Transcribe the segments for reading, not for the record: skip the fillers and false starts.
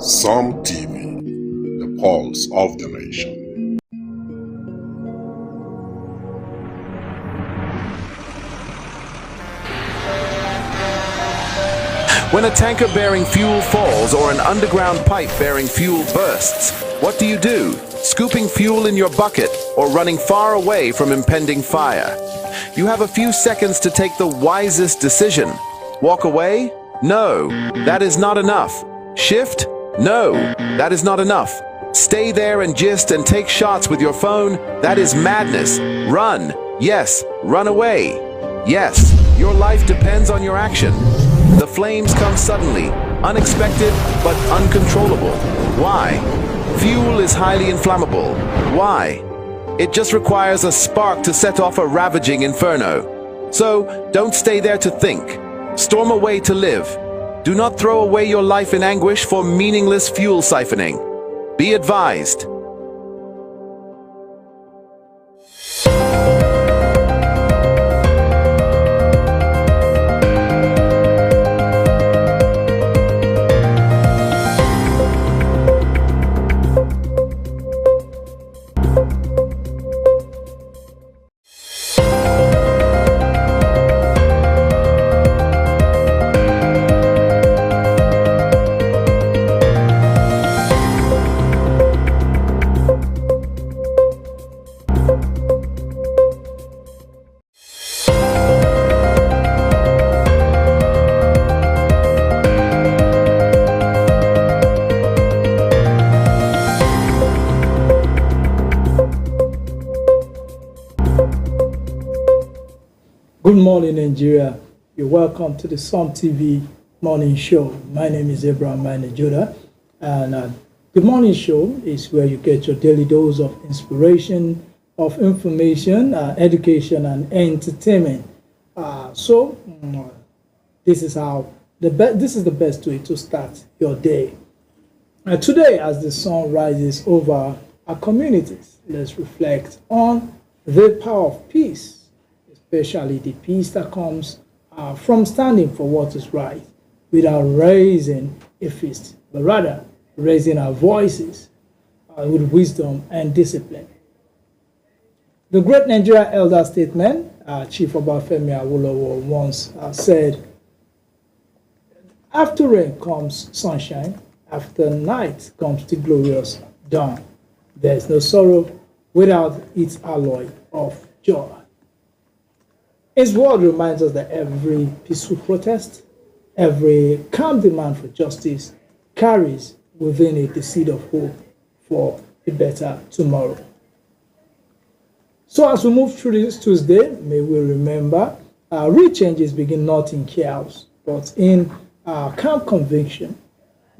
Psalm TV, the pulse of the nation. When a tanker bearing fuel falls or an underground pipe bearing fuel bursts, what do you do? Scooping fuel in your bucket or running far away from impending fire? You have a few seconds to take the wisest decision. Walk away? No, that is not enough. Shift? No, that is not enough. Stay there and gist and take shots with your phone? That is madness. Run. Yes, run away. Yes, your life depends on your action. The flames come suddenly, unexpected but uncontrollable. Why? Fuel is highly inflammable. Why? It just requires a spark to set off a ravaging inferno. So, don't stay there to think. Storm away to live. Do not throw away your life in anguish for meaningless fuel siphoning. Be advised. Good morning, Nigeria. You're welcome to the Psalm TV morning show. My name is Abraham Manejoda, and the morning show is where you get your daily dose of inspiration, of information, education, and entertainment. This is the best way to start your day. Today, as the sun rises over our communities, let's reflect on the power of peace, especially the peace that comes from standing for what is right without raising a fist, but rather raising our voices with wisdom and discipline. The great Nigeria elder statesman, Chief Obafemi Awolowo, once said, "After rain comes sunshine, after night comes the glorious dawn. There is no sorrow without its alloy of joy." His word reminds us that every peaceful protest, every calm demand for justice carries within it the seed of hope for a better tomorrow. So as we move through this Tuesday, may we remember real changes begin not in chaos, but in calm conviction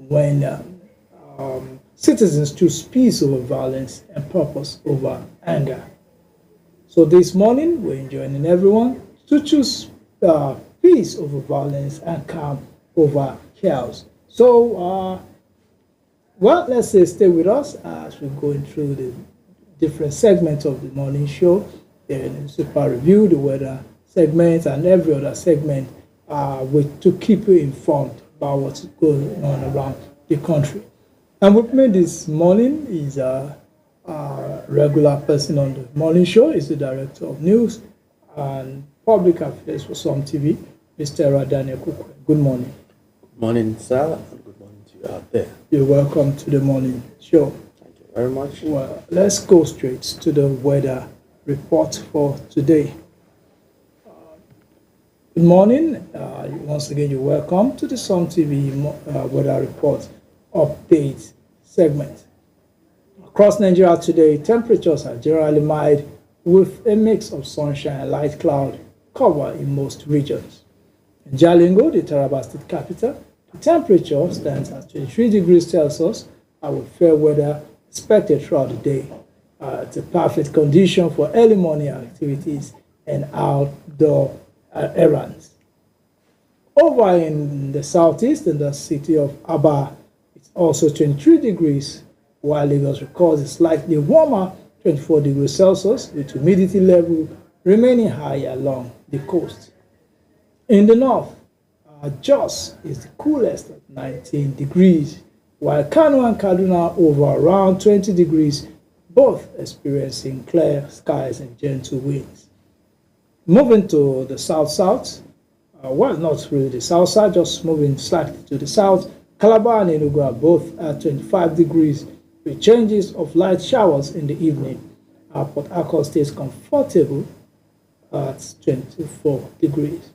when citizens choose peace over violence and purpose over anger. So this morning, we're enjoining everyone to choose peace over violence and calm over chaos. So, let's say stay with us as we're going through the different segments of the morning show, the super review, the weather segment, and every other segment to keep you informed about what's going on around the country. And with me this morning is a regular person on the morning show, is the Director of News and Public Affairs for Psalm TV, Mr. Daniel Kukwe. Good morning. Good morning, sir, and good morning to you out there. You're welcome to the morning show. Thank you very much. Well, let's go straight to the weather report for today. Good morning. Once again, you're welcome to the Psalm TV weather report update segment. Across Nigeria today, temperatures are generally mild with a mix of sunshine and light cloud cover in most regions. In Jalingo, the Taraba State capital, the temperature stands at 23 degrees Celsius and with fair weather expected throughout the day. It's a perfect condition for early morning activities and outdoor errands. Over in the southeast, in the city of Aba, it's also 23 degrees, while Lagos records a slightly warmer 24 degrees Celsius, with humidity level remaining high along the coast. In the north, Jos is the coolest at 19 degrees, while Kano and Kaduna over around 20 degrees, both experiencing clear skies and gentle winds. Moving to the south-south, well, not really the south side, just moving slightly to the south, Calabar and Enugu are both at 25 degrees with changes of light showers in the evening. Port Harcourt stays comfortable at 24 degrees.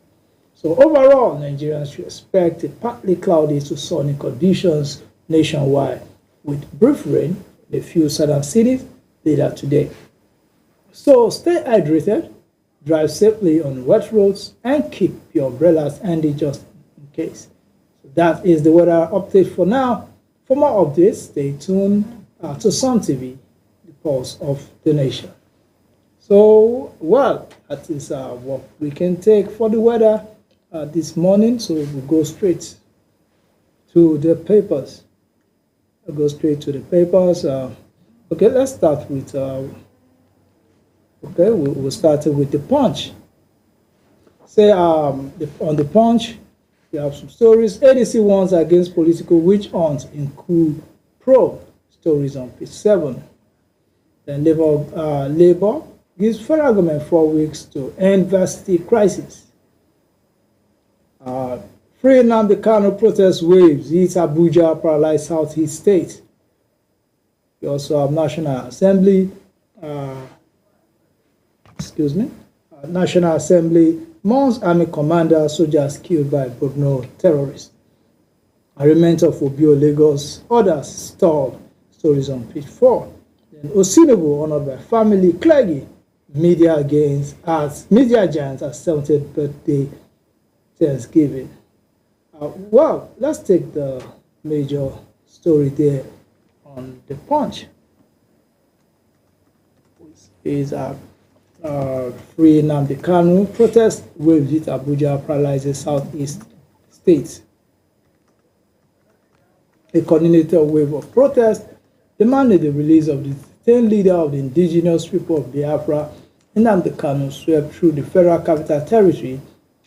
So overall, Nigerians should expect a partly cloudy to sunny conditions nationwide with brief rain in a few southern cities later today. So stay hydrated, drive safely on wet roads, and keep your umbrellas handy just in case. So that is the weather update for now. For more updates, stay tuned to Sun TV, the pulse of the nation. So, well, that is what we can take for the weather this morning. So we'll go straight to the papers. I'll go straight to the papers. Okay, let's start with, we'll start with the Punch. Say on the Punch, we have some stories. ADC warns against political witch hunt in coup probe. Stories on page 7. Then Labour gives federal government 4 weeks to end varsity crisis. Free Nnamdi Kanu protest waves hit Abuja, paralyzed Southeast state. We also have National Assembly. National Assembly mourns army commander, soldiers killed by Borno terrorists. Arraignment of Obio Lagos, orders stalled. Stories on page 4. Then Osinobu honored by family, clergy, media giants at 70th birthday Thanksgiving. Well, let's take the major story there on the Punch. Is Free Nnamdi Kanu protest wave hit Abuja, paralyzes Southeast states. A coordinated wave of protest demanded the release of the detained leader of the indigenous people of Biafra, Nnamdi Kanu, swept through the Federal Capital Territory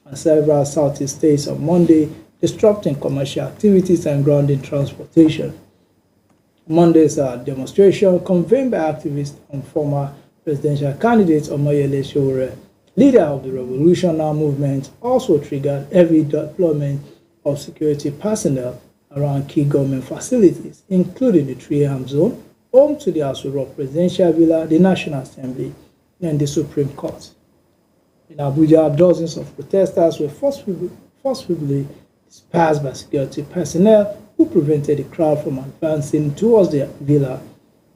and several Southeast states on Monday, disrupting commercial activities and grounding transportation. Monday's demonstration, convened by activists and former presidential candidate Omoyele Sowore, leader of the Revolution Now movement, also triggered heavy deployment of security personnel around key government facilities, including the Triam Zone, home to the Aso Rock Presidential Villa, the National Assembly, and the Supreme Court. In Abuja, dozens of protesters were forcibly dispersed by security personnel who prevented the crowd from advancing towards the villa.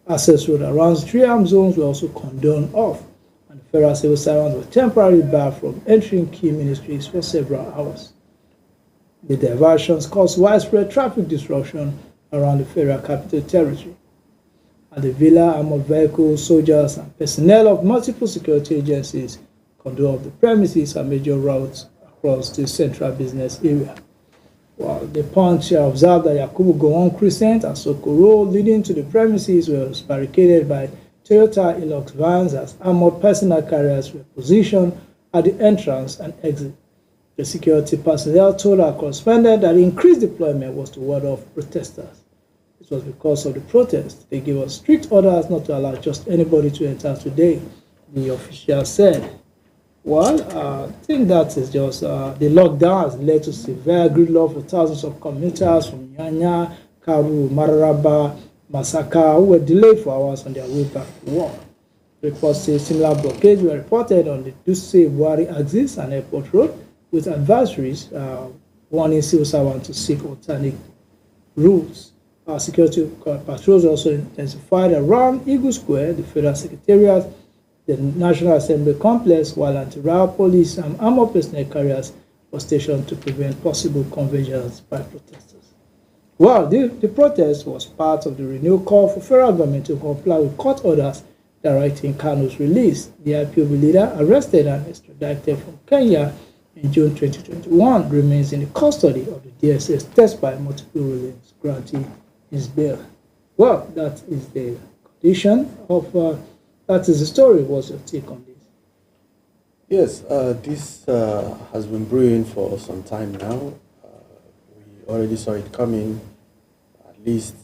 Access road around Triam zones were also cordoned off, and federal civil servants were temporarily barred from entering key ministries for several hours. The diversions caused widespread traffic disruption around the Federal Capital Territory. At the villa, armored vehicles, soldiers, and personnel of multiple security agencies cordoned off the premises and major routes across the central business area. While the Punch observed that Yakubu Gowon Crescent and Soko Road leading to the premises were barricaded by Toyota Hilux vans as armored personal carriers were positioned at the entrance and exit. The security personnel told our correspondent that the increased deployment was to ward off protesters. This was because of the protest. They gave us strict orders not to allow just anybody to enter today, the official said. Well, I think that is just the lockdown has led to severe gridlock for thousands of commuters from Nyanya, Karu, Mararaba, Masaka, who were delayed for hours on their way back to work. Reports say similar blockades were reported on the Dutse-Buhari axis and Airport Road, with advisories warning civil servants to seek alternate routes. Security patrols also intensified around Eagle Square, the Federal Secretariat, the National Assembly complex, while anti-riot police and armored personnel carriers were stationed to prevent possible convergence by protesters. Well, the protest was part of the renewed call for federal government to comply with court orders directing Kanu's release. The IPOB leader, arrested and extradited from Kenya in June 2021, remains in the custody of the DSS despite multiple rulings granting his bail. Well, that is the condition of that is the story. What's your take on this? Yes, this has been brewing for some time now. We already saw it coming, at least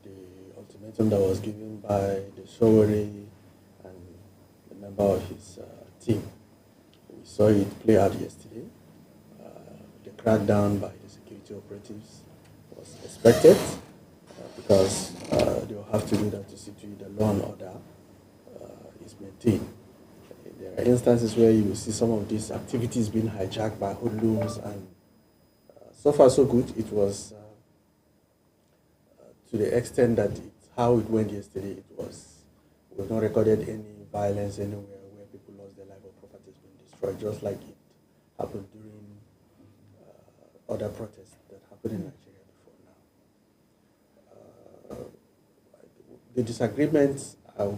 the ultimatum that was given by the Sowore and the member of his team. We saw it play out yesterday. The crackdown by the security operatives was expected because they will have to do that to see to the law and order is maintained. There are instances where you will see some of these activities being hijacked by hoodlums, and so far so good. It was to the extent that how it went yesterday, we've not recorded any violence anywhere where people lost their life or property has been destroyed, just like it happened during other protests that happened in Nigeria before now. The disagreements I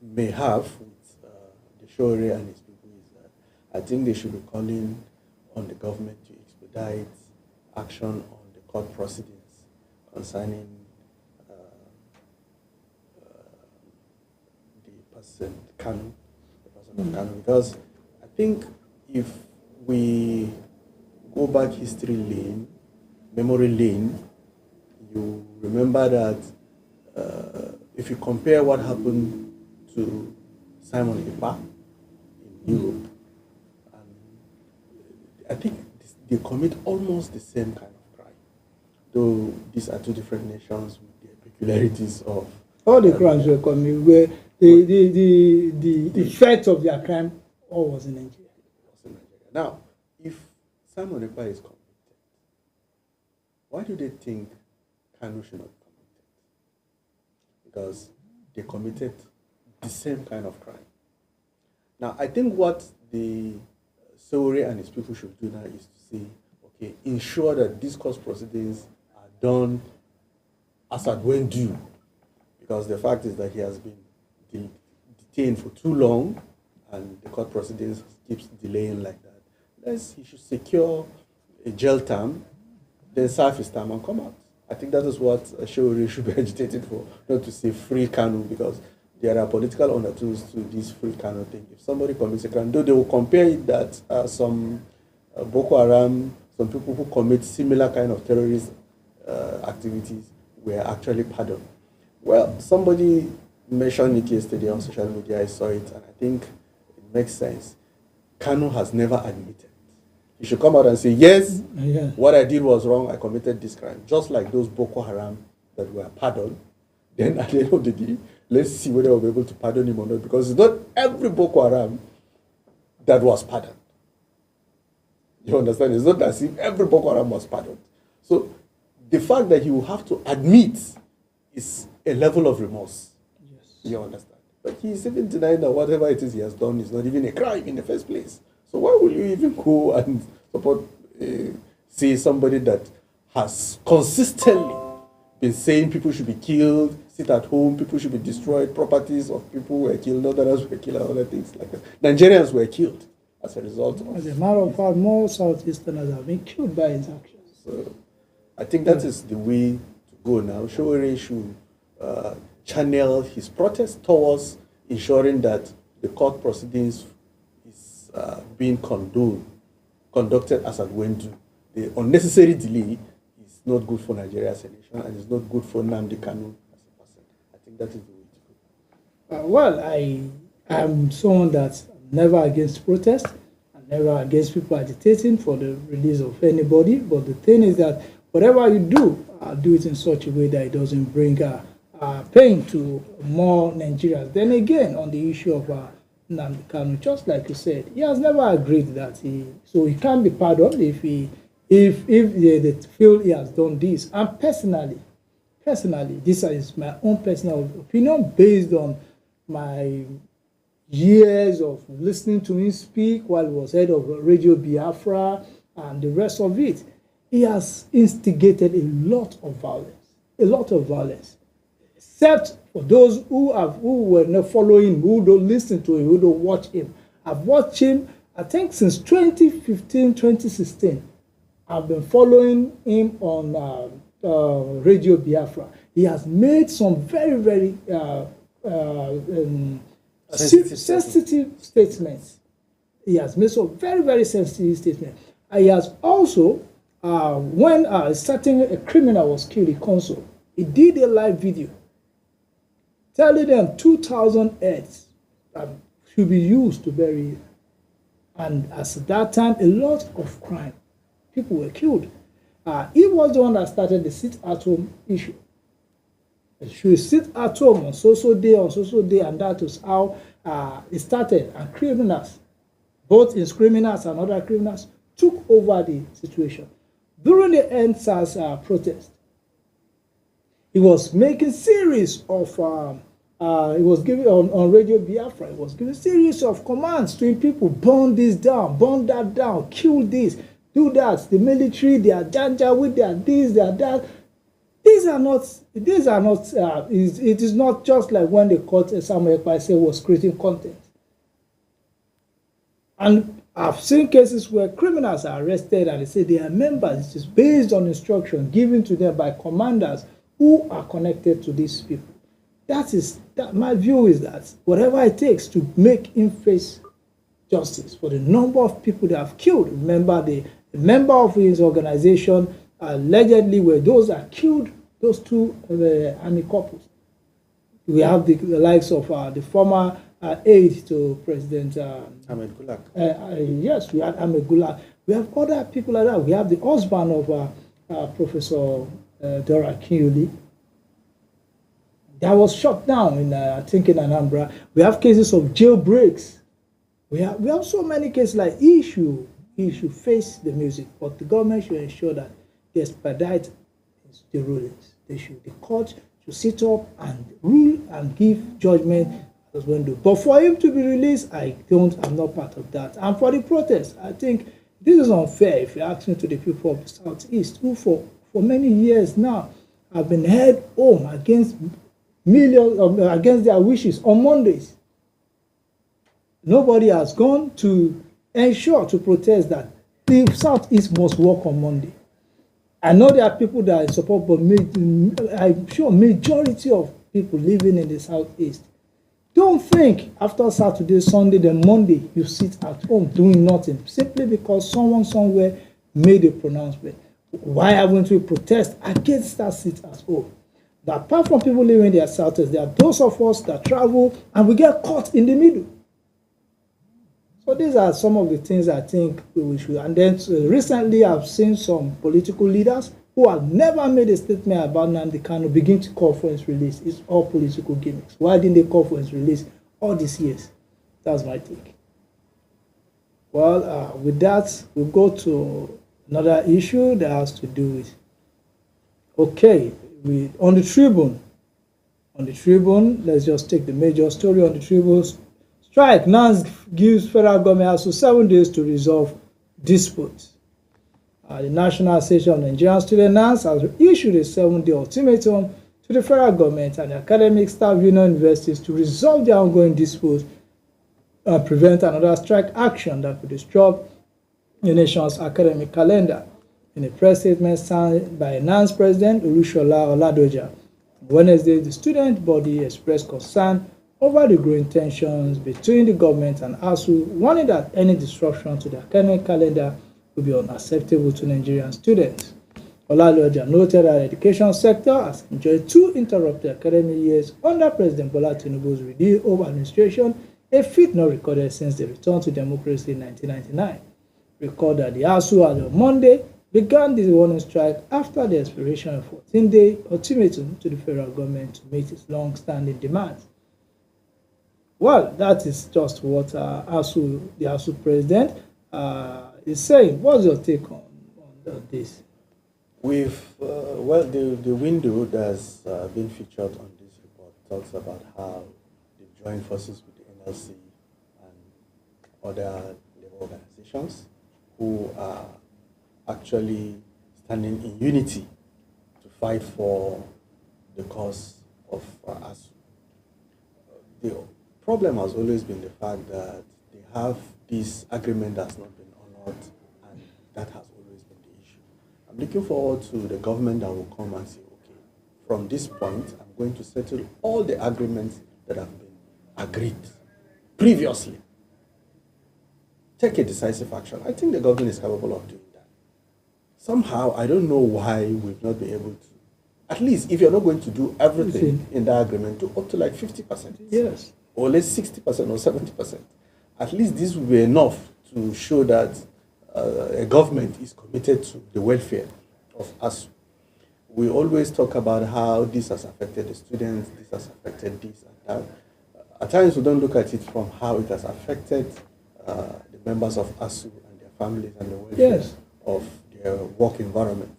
may have with the Sowore and his people is that I think they should be calling on the government to expedite action on the court proceedings concerning the person of Kanu, because I think if we go back history lane, memory lane, you remember that if you compare what happened to Simon Ekpa in Europe, and I think they commit almost the same kind of crime, though these are two different nations with their peculiarities of all the crimes were committed where the effect of their crime all was in Nigeria. Now, if Simon Ekpa is convicted, why do they think Kanu should not be convicted? Because they committed the same kind of crime. Now, I think what the Sowore and his people should do now is to say, okay, ensure that these court proceedings are done as at when due, because the fact is that he has been detained for too long, and the court proceedings keeps delaying like that. He should secure a jail term, then serve his time and come out. I think that is what Sowore should be agitating for, not to say free Kanu, because there are political undertones to this free Kanu thing. If somebody commits a crime, though they will compare it that some Boko Haram, some people who commit similar kind of terrorist activities were actually pardoned. Well, somebody mentioned it yesterday on social media. I saw it, and I think it makes sense. Kanu has never admitted. He should come out and say, yes, what I did was wrong, I committed this crime. Just like those Boko Haram that were pardoned. Then at the end of the day, let's see whether we'll be able to pardon him or not, because it's not every Boko Haram that was pardoned. You understand? It's not as if every Boko Haram was pardoned. So the fact that he will have to admit is a level of remorse. Yes. You understand? But he's even denying that whatever it is he has done is not even a crime in the first place. So why will you even go and support, say somebody that has consistently been saying people should be killed, sit at home, people should be destroyed, properties of people were killed, others were killed, and other things like that. Nigerians were killed as a result of. As a matter of fact, more Southeasterners have been killed by his actions. So I think that is the way to go now. Sowore should channel his protest towards ensuring that the court proceedings is being conducted as at when due. The unnecessary delay is not good for Nigeria as a nation, and it's not good for Nnamdi Kanu as a person. I think that is the way to go. Well, I am someone that's never against protest. I'm never against people agitating for the release of anybody. But the thing is that whatever you do it in such a way that it doesn't bring pain to more Nigerians. Then again, on the issue of Nnamdi Kanu, just like you said, he has never agreed that he can't be pardoned if they feel he has done this. And personally, this is my own personal opinion based on my years of listening to him speak while he was head of Radio Biafra and the rest of it. He has instigated a lot of violence. Except for those who were not following him, who don't listen to him, who don't watch him. I've watched him, I think, since 2015, 2016. I've been following him on Radio Biafra. He has made some very, very sensitive statements. He has made some very, very sensitive statements. He has also when a certain criminal was killed in Conso, he did a live video telling them 2,000 heads should be used to bury him. And as at that time, a lot of crime, people were killed. He was the one that started the sit-at-home issue. You should sit at home on so day, and that was how it started. And criminals, both in criminals and other criminals, took over the situation. During the EndSARS protest, he was making series of, he was giving on Radio Biafra, he was giving series of commands to people: burn this down, burn that down, kill this, do that. The military, they are janja with their this, they are that. These are not, it is not just like when they caught Samuel Ekpa say was creating content. And I've seen cases where criminals are arrested and they say they are members. It is based on instruction given to them by commanders who are connected to these people. My view is that whatever it takes to make him face justice for the number of people they have killed. Remember, the member of his organization allegedly were those that killed those two army couples. We have the likes of the former aide to President Ahmed Gulak. Yes, we had Ahmed Gulak. We have other people like that. We have the husband of Professor Dora Kinyuli. That was shot down in, I think, in Anambra. We have cases of jailbreaks. We have so many cases like he should face the music, but the government should ensure that they expedite the rulings. The court should sit up and rule and give judgment as when do. But for him to be released, I'm not part of that. And for the protest, I think this is unfair if you're asking to the people of the Southeast, who for many years now have been held home against against their wishes on Mondays. Nobody has gone to ensure to protest that the Southeast must work on Monday. I know there are people that I support, but I'm sure majority of people living in the Southeast don't think after Saturday, Sunday, then Monday, you sit at home doing nothing simply because someone somewhere made a pronouncement. Why haven't we protest against that sit at home? But apart from people living in their Southeast, there are those of us that travel and we get caught in the middle. So these are some of the things I think we should. And then recently I've seen some political leaders who have never made a statement about Nnamdi Kanu begin to call for his release. It's all political gimmicks. Why didn't they call for his release all these years? That's my take. Well, with that, we'll go to another issue that has to do with, okay, on the Tribune, let's just take the major story on the Tribune. Strike, NANS gives federal government also 7 days to resolve disputes. The National Association of Nigerian Students, NANS, has issued a 7-day ultimatum to the federal government and the academic staff union universities to resolve their ongoing disputes and prevent another strike action that could disrupt the nation's academic calendar. In a press statement signed by NANS President Olushola Oladoja, on Wednesday, the student body expressed concern over the growing tensions between the government and ASUU, warning that any disruption to the academic calendar will be unacceptable to Nigerian students. Oladoja noted that the education sector has enjoyed 2 interrupted academic years under President Bola Tinubu's Renew Hope administration, a feat not recorded since the return to democracy in 1999. Recall that the ASUU on Monday began the warning strike after the expiration of a 14-day ultimatum to the federal government to meet its long-standing demands. Well, that is just what the ASUU president is saying. What's your take on this? The window that's been featured on this report talks about how they've joined forces with the NLC and other labor organizations who are actually standing in unity to fight for the cause of ASUU. The problem has always been the fact that they have this agreement that's not been honored, and that has always been the issue. I'm looking forward to the government that will come and say, okay, from this point, I'm going to settle all the agreements that have been agreed previously. Take a decisive action. I think the government is capable of doing that. somehow, I don't know why we've not been able to, at least if you're not going to do everything in that agreement, do up to like 50%. Yes. Or let's 60% or 70%. At least this will be enough to show that a government is committed to the welfare of us. We always talk about how this has affected the students, this has affected this and that. At times we don't look at it from how it has affected the members of ASU and their families and the welfare of their work environment.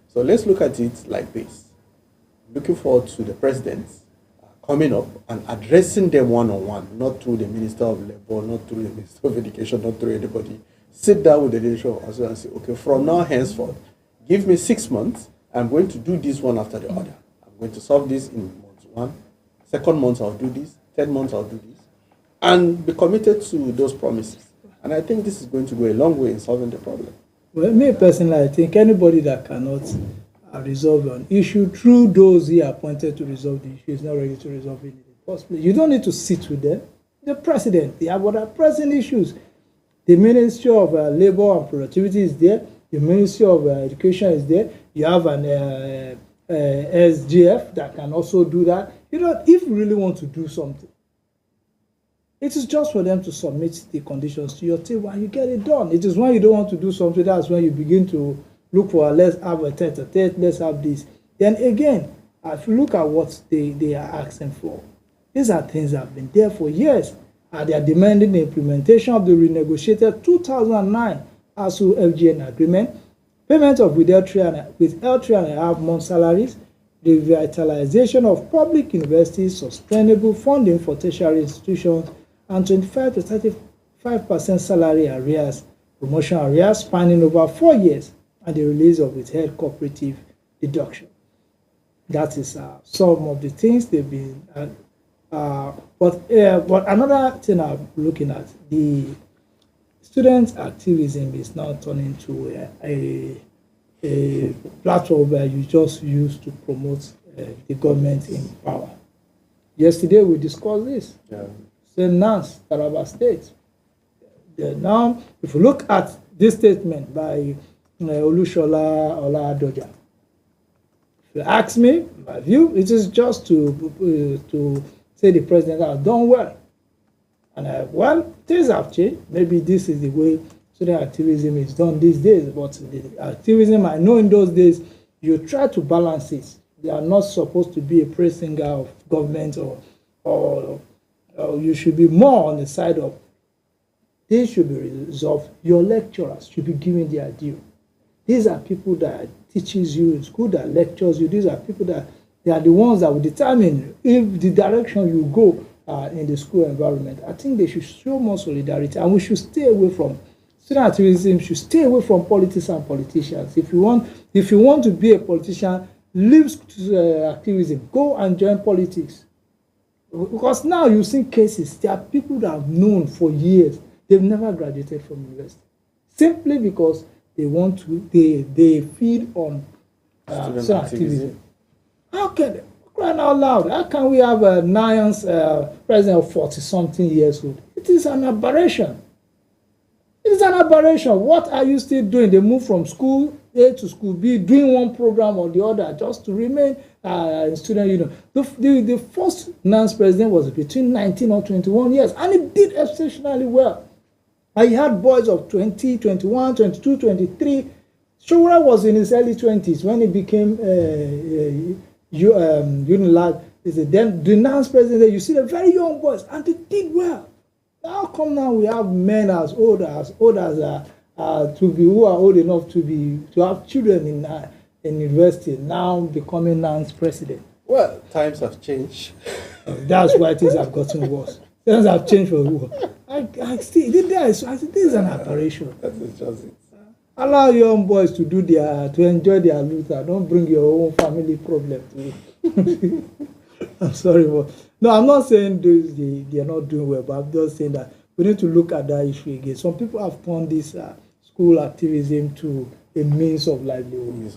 So let's look at it like this. Looking forward to the president coming up and addressing them one-on-one, not through the Minister of Labor, not through the Minister of Education, not through anybody. Sit down with the leadership of ASU and say, okay, from now henceforth, give me 6 months. I'm going to do this one after the other. I'm going to solve this in month 1. Second month, I'll do this. Third month, I'll do this. And be committed to those promises. And I think this is going to go a long way in solving the problem. Well, me personally, I think anybody that cannot resolve an issue through those he appointed to resolve the issue is not ready to resolve it in the first place. You don't need to sit with them. The president, they have other pressing issues. The Ministry of Labor and Productivity is there. The Ministry of Education is there. You have an SGF that can also do that. You know, if you really want to do something, it is just for them to submit the conditions to your table and you get it done. It is when you don't want to do something, that's when you begin to look for, let's have a tete-a-tete, let's have this. Then again, if you look at what they are asking for, these are things that have been there for years. And they are demanding the implementation of the renegotiated 2009 ASU FGN agreement, payment of withheld 3.5 month salaries, the revitalization of public universities, sustainable funding for tertiary institutions, and 25 to 35% salary arrears, promotion arrears spanning over 4 years, and the release of withheld cooperative deduction. That is some of the things they've been. But another thing I'm looking at, the student activism is now turning into a platform where you just use to promote the government in power. Yesterday we discussed this. St. Nance, Taraba State. Now, if you look at this statement by Olushola Oladoja, if you ask me, my view, it is just to say the president has done well. And well, things have changed. Maybe this is the way student activism is done these days, but the activism I know in those days, you try to balance it. They are not supposed to be a praise singer of government or you should be more on the side of this should be resolved. Your lecturers should be given their due. These are people that teaches you in school, that lectures you. These are people that they are the ones that will determine if the direction you go in the school environment. I think they should show more solidarity, and we should stay away from student activism. Should stay away from politics and politicians. If you want to be a politician, leave activism. Go and join politics. Because now you see cases. There are people that have known for years. They've never graduated from university simply because they want to. They feed on student activism. How can they? Crying out loud, how can we have a Nance president of 40-something years old? It is an aberration. It is an aberration. What are you still doing? They move from school A to school B, doing one program or the other just to remain in student union. The first Nance president was between 19 or 21 years, and he did exceptionally well. And he had boys of 20, 21, 22, 23. Showora was in his early 20s when he became Unilag. Then the Nance president, you see the very young boys, and they did well. How come now we have men as old as who are old enough to have children in university now becoming Nance president? Well, times have changed. That's why things have gotten worse. Things have changed for who? I see. This is an aberration. That is just it. Allow young boys to enjoy their Luther. Don't bring your own family problem to it. I'm sorry, but no, I'm not saying they are not doing well, but I'm just saying that we need to look at that issue again. Some people have turned this school activism to a means of livelihood.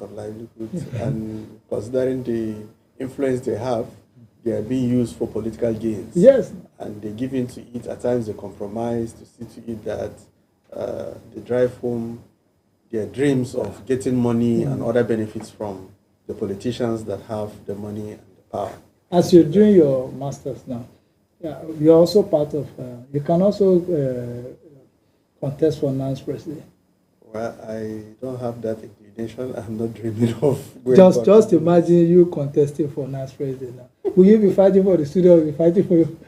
And considering the influence they have, they are being used for political gains. Yes. And they give in to it. At times they compromise to see to it that they drive home their dreams of getting money and other benefits from the politicians that have the money and the power. As you're doing your masters now, yeah, you're also part of. You can also contest for Nance president. Well, I don't have that inclination. I'm not dreaming of going Just imagine you contesting for Nance president now. Will you be fighting for the student? Will you be fighting for you?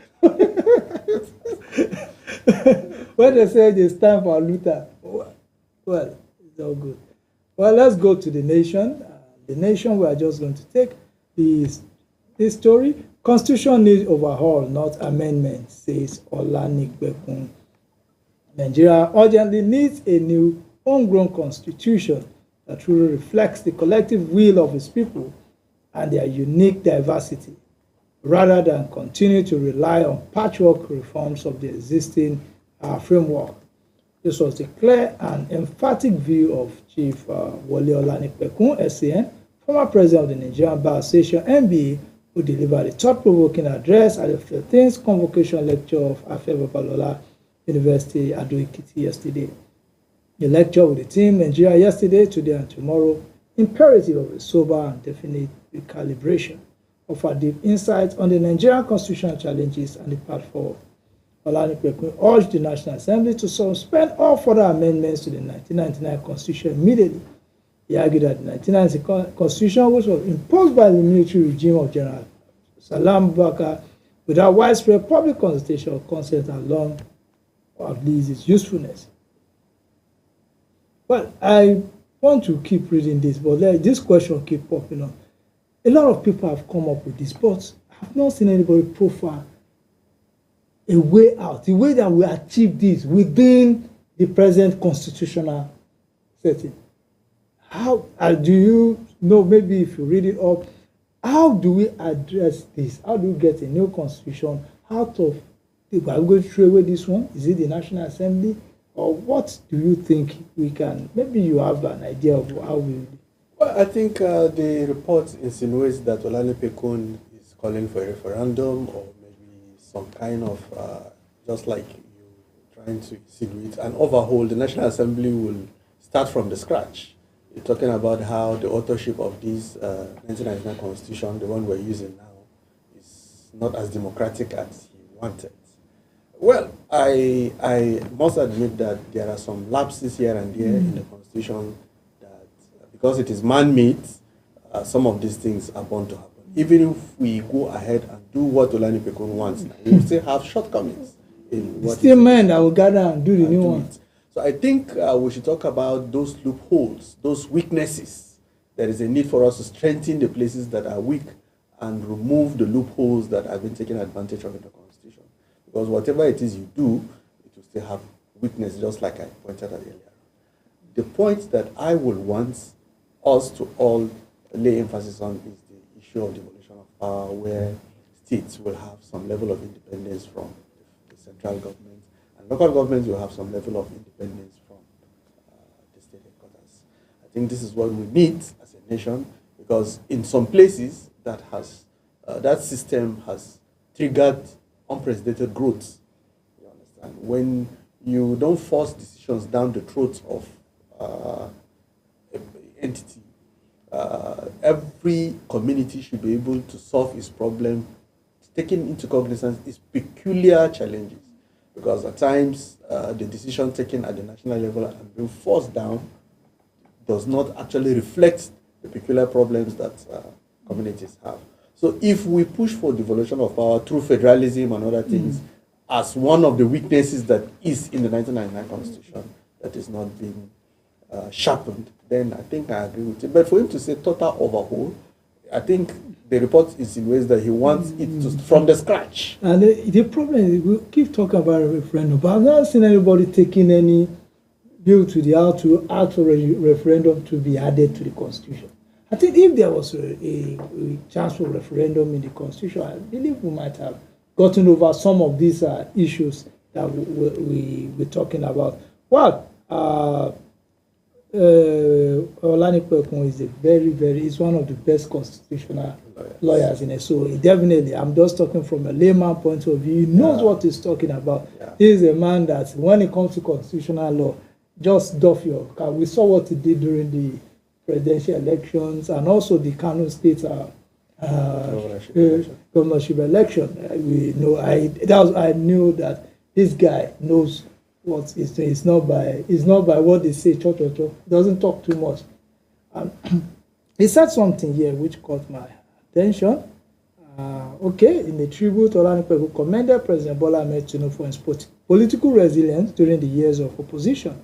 When they say it's time for Luther, well, it's all good. Well, let's go to the nation. The nation, we are just going to take this story. Constitution needs overhaul, not amendment, says Olanipekun. Nigeria urgently needs a new homegrown constitution that truly reflects the collective will of its people and their unique diversity, rather than continue to rely on patchwork reforms of the existing framework. This was the clear and emphatic view of Chief Wole Olanipekun, SAN, former president of the Nigerian Bar Association, NBA, who delivered a thought-provoking address at the 13th convocation lecture of Afe Babalola University, Ado-Ekiti, yesterday. The lecture with the team, Nigeria yesterday, today, and tomorrow, imperative of a sober and definite recalibration, offered deep insights on the Nigerian constitutional challenges and the path forward. Olanipekun urged the National Assembly to suspend all further amendments to the 1999 Constitution immediately. He argued that the 1990 Constitution, which was imposed by the military regime of General Salam Bakar, without widespread public consultation or consent alone, or at least its usefulness. Well, I want to keep reading this, but this question keep popping up. A lot of people have come up with this, but I've not seen anybody profile a way out, the way that we achieve this within the present constitutional setting. How do you know, maybe if you read it up, how do we address this? How do we get a new constitution out of, are we going to throw away this one? Is it the National Assembly? Or what do you think we can, maybe you have an idea of how we... Well, I think the report insinuates that Olanipekun is calling for a referendum, or maybe some kind of, just like you trying to insinuate, an overhaul. The National Assembly will start from the scratch. You're talking about how the authorship of this 1999 Constitution, the one we're using now, is not as democratic as he wanted. Well, I must admit that there are some lapses here and there in the Constitution that, because it is man-made, some of these things are bound to happen. Even if we go ahead and do what Olanipekun wants, we will still have shortcomings in what still men that will gather and do the new one. So I think we should talk about those loopholes, those weaknesses. There is a need for us to strengthen the places that are weak and remove the loopholes that have been taken advantage of in the Constitution. Because whatever it is you do, it will still have weakness, just like I pointed out earlier. The point that I would want us to all lay emphasis on is the issue of devolution of power, where states will have some level of independence from the central government, and local governments will have some level of independence from the state headquarters. I think this is what we need as a nation, because in some places that has that system has triggered unprecedented growth. You understand? When you don't force decisions down the throats of an entity, every community should be able to solve its problem, taking into cognizance its peculiar challenges. Because at times, the decision taken at the national level and being forced down does not actually reflect the peculiar problems that communities have. So if we push for devolution of power through federalism and other things as one of the weaknesses that is in the 1999 Constitution that is not being sharpened, then I think I agree with it. But for him to say total overhaul, I think the report insinuates that he wants it to, from the scratch. And the problem is we keep talking about a referendum, but I've not seen anybody taking any bill to the out to ask for a referendum to be added to the Constitution. I think if there was a chance for referendum in the Constitution, I believe we might have gotten over some of these issues that we're talking about. Well, Olanipekun is is one of the best constitutional lawyers in it. So definitely, I'm just talking from a layman point of view. He knows what he's talking about. Yeah. He is a man that, when it comes to constitutional law, just doff your cap. We saw what he did during the presidential elections and also the Kano State governorship election. I knew that this guy knows what he's doing. It's not by what they say. Doesn't talk too much. He said something here which caught my attention. In the tribute, Olanipeku commended President Bola Ahmed Tinubu for his political resilience during the years of opposition.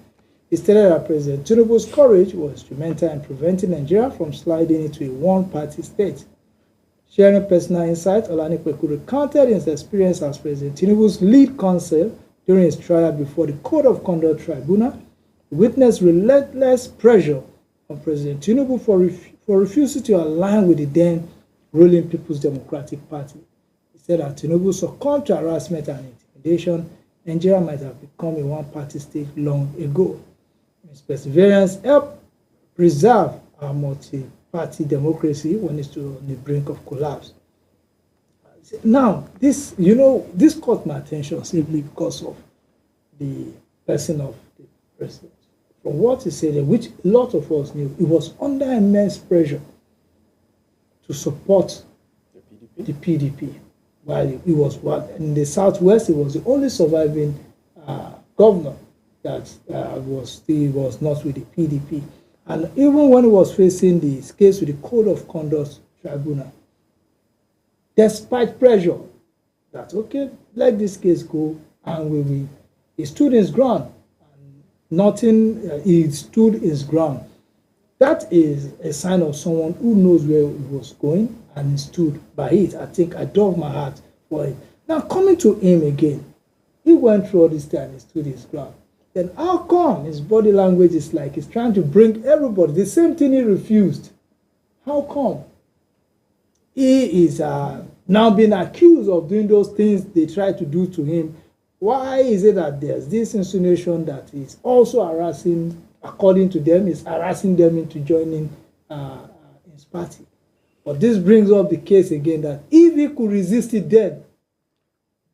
He stated that President Tinubu's courage was instrumental in preventing Nigeria from sliding into a one-party state. Sharing personal insight, Olanipeku recounted his experience as President Tinubu's lead counsel during his trial before the Code of Conduct Tribunal. He witnessed relentless pressure on President Tinubu for refusing to align with the then ruling People's Democratic Party. He said that Tinubu succumbed to harassment and intimidation. Nigeria might have become a one-party state long ago. His perseverance helped preserve our multi-party democracy when it's on the brink of collapse. Now, this caught my attention simply because of the person of the president. From what he said, which a lot of us knew, he was under immense pressure to support the PDP. While he was in the Southwest, he was the only surviving governor that was not with the PDP. And even when he was facing this case with the Code of Conduct Tribunal, despite pressure that, let this case go, and he stood his ground. He stood his ground. That is a sign of someone who knows where he was going and he stood by it. I think I dove my heart for it. Now, coming to him again, he went through all this time, he stood his ground. Then how come his body language is like he's trying to bring everybody, the same thing he refused? How come? He is now being accused of doing those things they tried to do to him. Why is it that there's this insinuation that he's also harassing, according to them, is harassing them into joining his party? But this brings up the case again that if he could resist it then,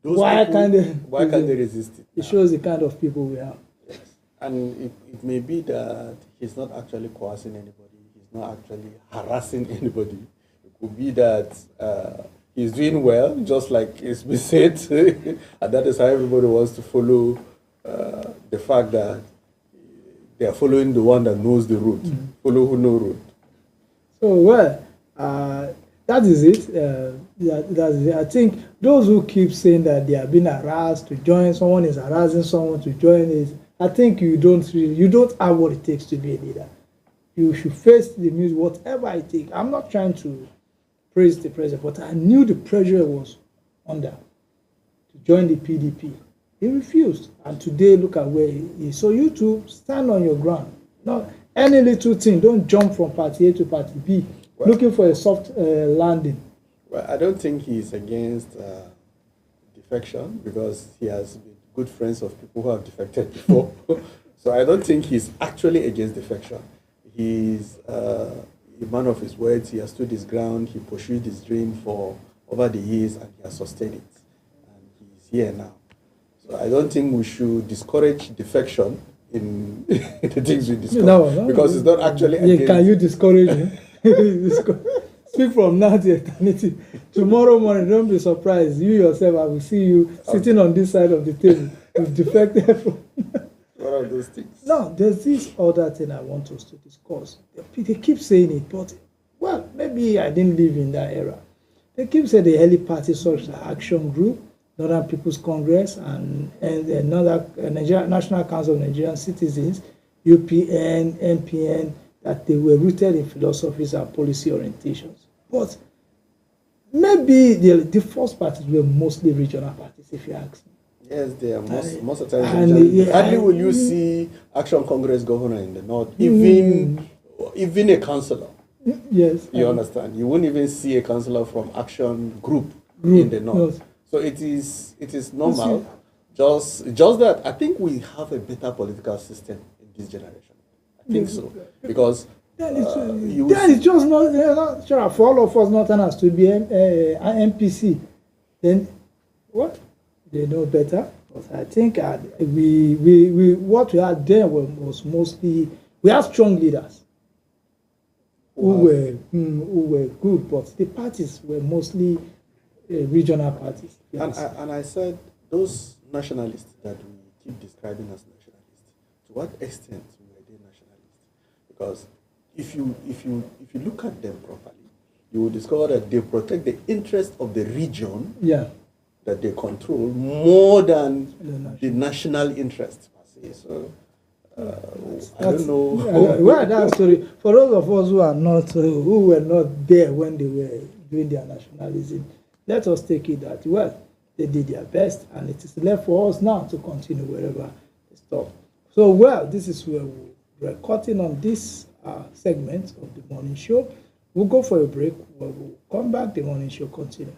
why can't they resist it? It shows the kind of people we have. Yes. And it may be that he's not actually coercing anybody, he's not actually harassing anybody. It could be that he's doing well, just like it's been said, and that is how everybody wants to follow the fact that they are following the one that knows the route, follow who knows route. So, that is it. That's it. I think those who keep saying that they are being harassed to join, someone is harassing someone to join it, I think you don't have what it takes to be a leader. You should face the music, whatever it takes. I'm not trying to praise the president, but I knew the pressure he was under to join the PDP. He refused, and today look at where he is. So you too, stand on your ground. Not any little thing. Don't jump from party A to party B, looking for a soft landing. Well, I don't think he's against defection because he has been good friends of people who have defected before. So I don't think he's actually against defection. He's a man of his words. He has stood his ground. He pursued his dream for over the years, and he has sustained it. And he's here now. So I don't think we should discourage defection in the things we discuss. No, because it's not actually against. Can you discourage me? Speak from now to eternity. Tomorrow morning, don't be surprised. You yourself, I will see you sitting on this side of the table. You've defected from. What are those things? No, there's this other thing I want us to discuss. They keep saying it, but, well, maybe I didn't live in that era. They keep saying the early party social action group, Northern People's Congress, and another National Council of Nigerian Citizens, UPN, NPN, that they were rooted in philosophies and policy orientations. But maybe the first parties were mostly regional parties, if you ask me. Yes, they are most of the time. Hardly will you see Action Congress governor in the north, even a councillor. Yes. You understand? You won't even see a councillor from Action Group in the north. Yes. So it is normal. Just that I think we have a better political system in this generation. I think so. Because it's just not sure for all of us Northerners to be an NPC. Then what? They know better. But I think we what we had then was mostly, we had strong leaders who were good, but the parties were mostly regional parties. Yes. And I said those nationalists that we keep describing as nationalists, to what extent were they nationalists? Because if you look at them properly, you will discover that they protect the interest of the region that they control more than the national interest per se. So I don't know. Well, that story for those of us who were not there when they were doing their nationalism, let us take it that they did their best, and it is left for us now to continue wherever they stop. So this is where we're cutting on this segment of the morning show. We'll go for a break. We'll come back. The morning show continues.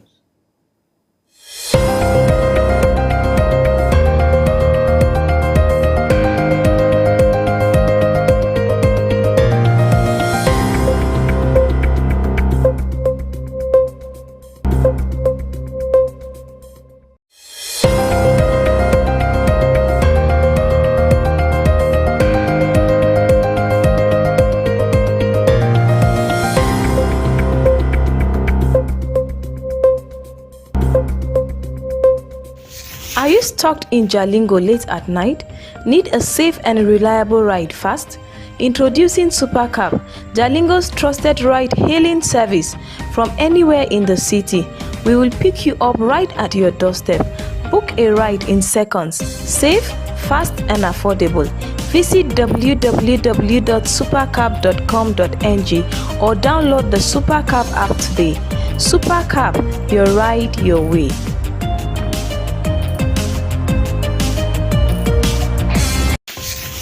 Are you stuck in Jalingo late at night? Need a safe and reliable ride fast? Introducing Supercab, Jalingo's trusted ride-hailing service from anywhere in the city. We will pick you up right at your doorstep. Book a ride in seconds. Safe, fast and affordable. Visit www.supercab.com.ng or download the Supercab app today. Supercab, your ride, your way.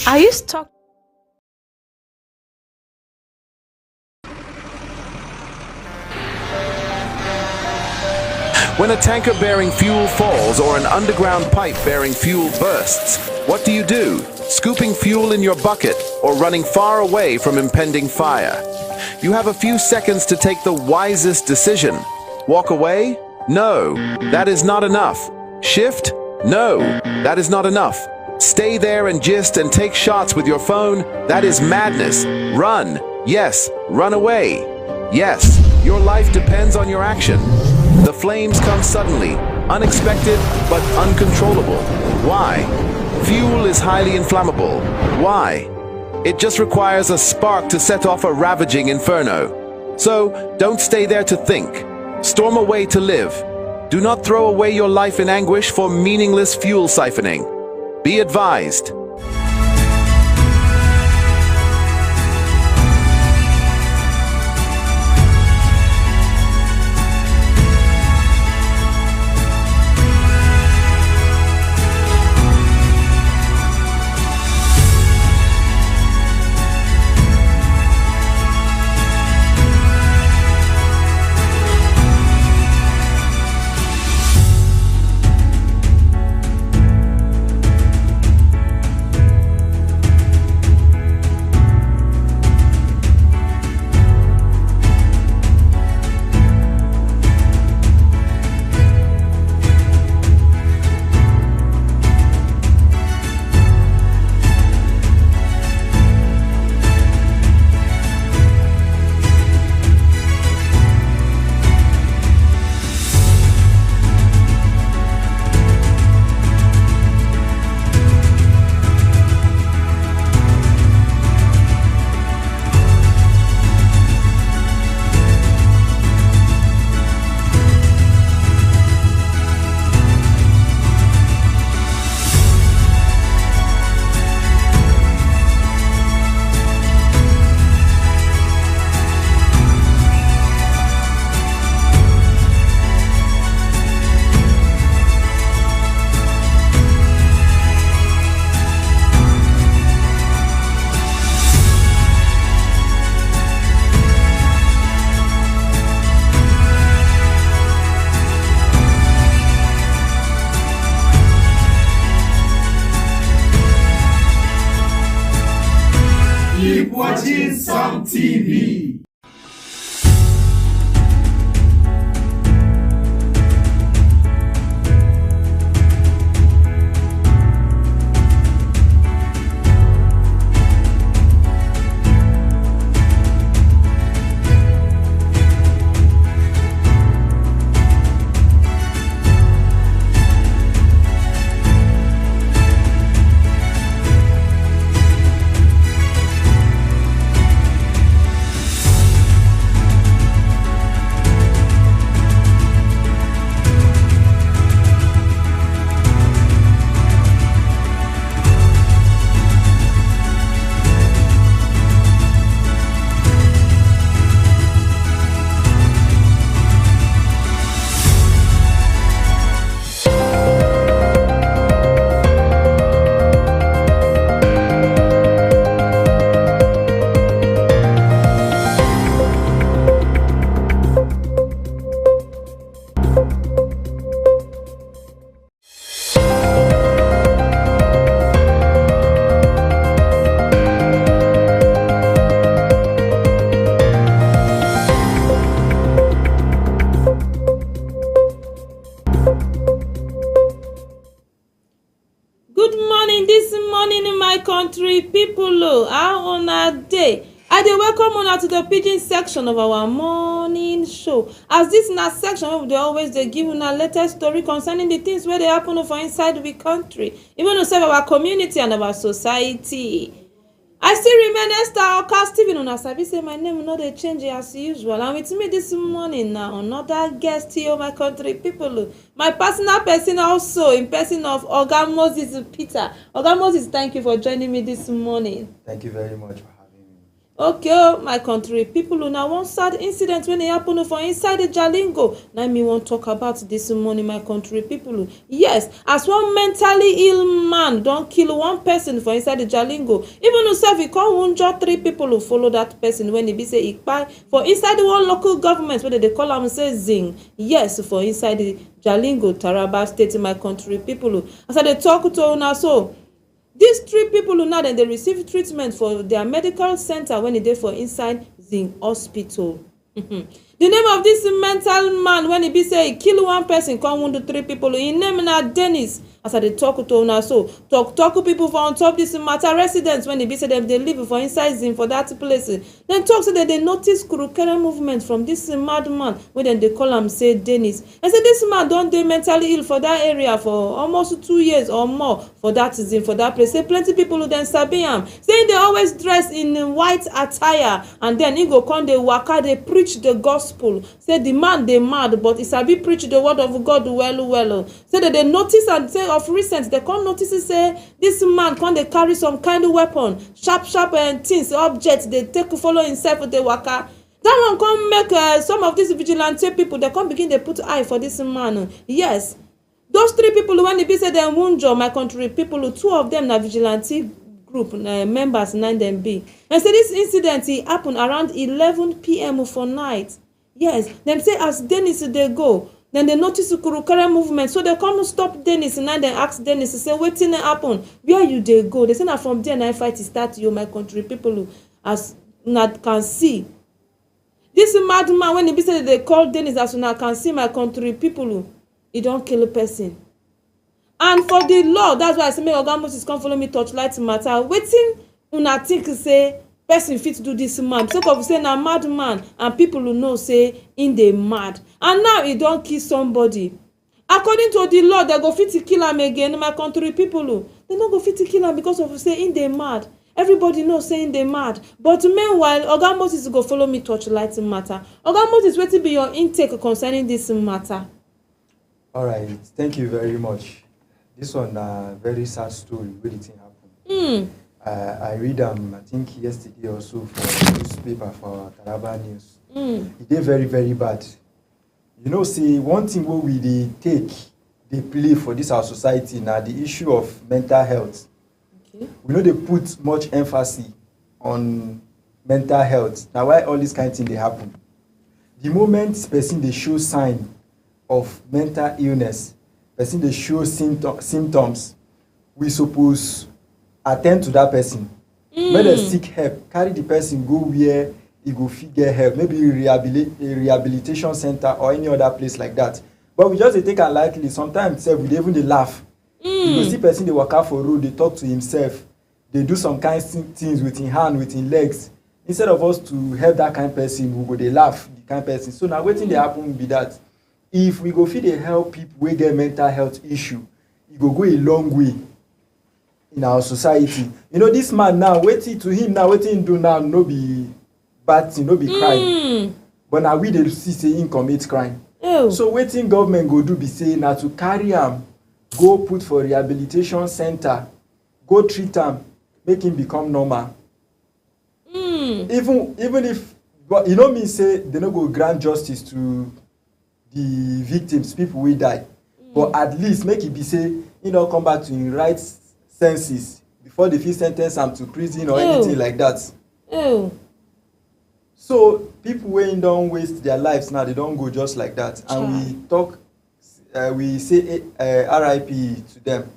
Are you stuck? When a tanker bearing fuel falls or an underground pipe bearing fuel bursts, what do? Scooping fuel in your bucket or running far away from impending fire? You have a few seconds to take the wisest decision. Walk away? No, that is not enough. Shift? No, that is not enough. Stay there and gist and take shots with your phone? That is madness. Run. Yes, run away. Yes, your life depends on your action. The flames come suddenly, unexpected but uncontrollable. Why? Fuel is highly inflammable. Why? It just requires a spark to set off a ravaging inferno. So, don't stay there to think. Storm away to live. Do not throw away your life in anguish for meaningless fuel siphoning. Be advised. Keep watching Sam TV. people, how una dey? I dey welcome una to the pidgin section of our morning show. As this na section wey we dey always dey give una latest story concerning the things wey dey happen for inside we country, even inside our community and our society. I still remain Esther Oka Stephen. Una sabi say my name no dey change as usual, and with me this morning na another guest here, my country people, my personal person also in person of Oga Moses Peter. Oga Moses, thank you for joining me this morning. Thank you very much for having me. Okay, my country people, now one sad incident when it happened for inside the Jalingo. Now me want talk about this morning, my country people. Yes, as one mentally ill man don't kill one person for inside the Jalingo. Even himself, he can't wunjure 3 people who follow that person when he be say he buy for inside the one local government where they call him say Zing. Yes, for inside the Jalingo, Taraba State, my country people. As I they talk to una so. These 3 people who now then they receive treatment for their medical center when they for inside Zing Hospital. The name of this mental man when he be say he kill one person, come wound 3 people. His name na Dennis. As I dey talk to una so talk people for on top this matter residents when he be say them they live for inside Zing for that place. Then talk so that they notice kurukere movement from this madman when then they call him say Dennis. And say this man don't dey mentally ill for that area for almost 2 years or more for that Zing for that place. Say plenty people who then sabi him saying they always dress in white attire, and then he go come dey waka dey preach the gospel. Say the man dey mad, but he sabi preach the word of God well. Say that they notice and say of recent they come notice say this man come dey carry some kind of weapon, sharp and things objects they take follow himself dey waka. That one come make some of these vigilante people they come begin dey put eye for this man. Yes, those 3 people when they be say dem wunjure, my country people, 2 of them na vigilante group members 9 dem be. And say this incident it happen around 11 p.m. for night. Yes, them say as Dennis they go, then they notice the kurukere movement, so they come stop Dennis and then ask Dennis, say wetin happen, where you they go? They say na from there na fight start. You, my country people, as una can see, this madman when he be say they call Dennis, as una can see, my country people, he don't kill a person. And for the law, that's why I say make Oga Moses come follow me torchlight matter. Wetin una think say person fit do this man so of say na madman, and people who know say in dey mad, and now he don kill somebody. According to the law, they go fit to kill him again. My country people, they no go fit to kill him because of say in dey mad. Everybody knows saying they mad. But meanwhile, Oga Moses go follow me torchlight matter. Oga Moses, wetin be your intake concerning this matter? All right, thank you very much. This one a very sad story wey the thing happen. I read I think yesterday or so for newspaper for Taraba News. It dey very, very bad. You know, see, one thing what we they play for this our society now, the issue of mental health. Okay. We know they put much emphasis on mental health. Now why all this kind of thing they happen? The moment person they show sign of mental illness, person they show symptoms, we suppose attend to that person. When they seek help, carry the person go where he go fit get help, maybe a rehabilitation center or any other place like that. But we just take it lightly. Sometimes we even they laugh. You go see person they walk out for road, they talk to himself, they do some kind of things with his hand, with his legs. Instead of us to help that kind of person, we go they laugh the kind of person. So now waiting they happen be that if we go fit they help people who get mental health issue, it go a long way in our society. You know, this man now, waiting to him now, waiting do now, no be bad thing, no be crime. But now we dey see say him commit crime. Ew. So waiting government go do be say now to carry him, go put for rehabilitation center, go treat him, make him become normal. Even if, but you know me say they no go grant justice to the victims, people will die. But at least make it be say he don't come back to his right senses before they feel sentence him to prison or anything like that. So people when don't waste their lives now, they don't go just like that. And we talk, we say RIP to them.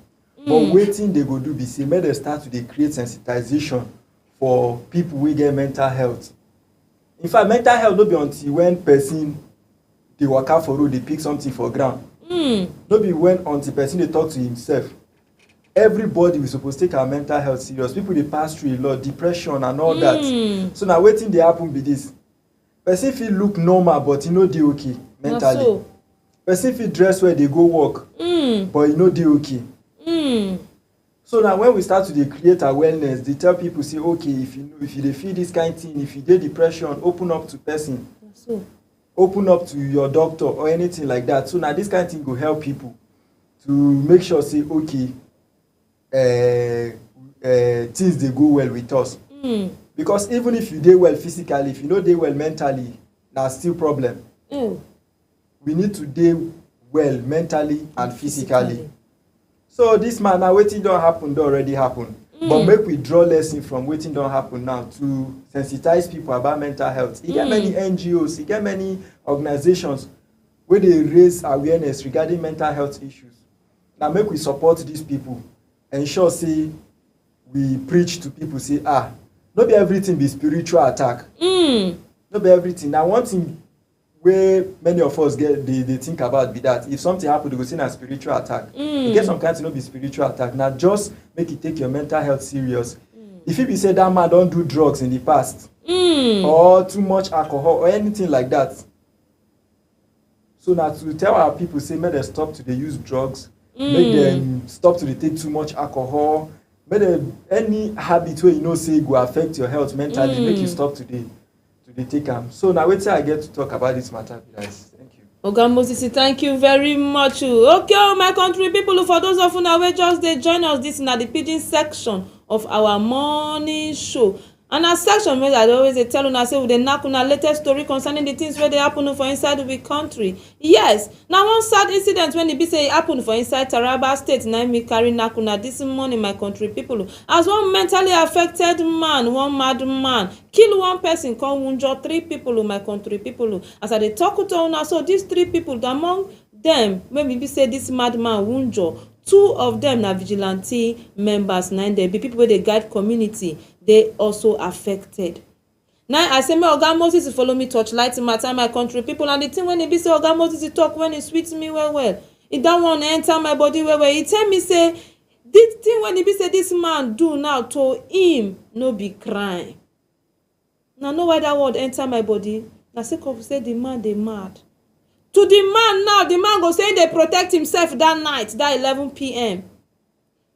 But waiting they go do be say make they start to create sensitization for people who get mental health. In fact, mental health no be until when person they walk out for road, they pick something for ground. No be when until person they talk to himself. everybody we supposed to take our mental health serious. People dey pass through a lot, depression and all that. So now wetin dey happen be this. Person fit look normal but e no dey okay mentally. So. Person fit dress well dey go work, but e no dey okay. So now when we start to dey create awareness, dey tell people say, okay, if you dey feel this kind thing, if you dey depression, open up to person. So. Open up to your doctor or anything like that. So now this kind of thing go help people to make sure say, okay, things dey go well with us. Because even if you dey well physically, if you no dey well mentally, na still problem. We need to dey well mentally and physically. So this man now, wetin don happen don already happen. But make we draw lesson from wetin don happen now to sensitize people about mental health. E get many NGOs, e get many organizations wey dey raise awareness regarding mental health issues. Now make we support these people, ensure say we preach to people say, no be everything be spiritual attack. No be everything. Now one thing wey many of us get they think about be that if something happen, they go say na spiritual attack. You get some kind of no be spiritual attack. Now just make you take your mental health serious. If it be say that man don do drugs in the past, or too much alcohol or anything like that. So now to tell our people say make them stop to dey use drugs, make them stop to dey take too much alcohol, make them any habit wey you know say go affect your health mentally, make you stop to dey take am. So now wetin I get to talk about this matter, guys. Thank you. Oga Moses, thank you very much. Okay, my country people, for those of una wey just dey join us, this na the pidgin section of our morning show. And a section where I always tell una say we dey knack una latest story concerning the things where they happen for inside the country. Yes, now one sad incident when e be say e happen for inside Taraba State, na me carry knack una this morning, my country people. As one mentally affected man, one mad man, kill one person, come wunjure 3 people, my country people. As I dey talk to una, so these 3 people, among them, when we be say this mad man wunjure, 2 of them na vigilante members, 9 they be people where they guide community. They also affected. Now I say, me Oga Moses follow me touchlight matter, my country people, and the thing when he be say Oga Moses talk when he sweet me well. It don't want to enter my body well. He tell me say this thing when he be say this man do now to him no be crime. Now know why that word enter my body. Now say say the man they mad. To the man now, the man go say they protect himself that night, that 11 p.m.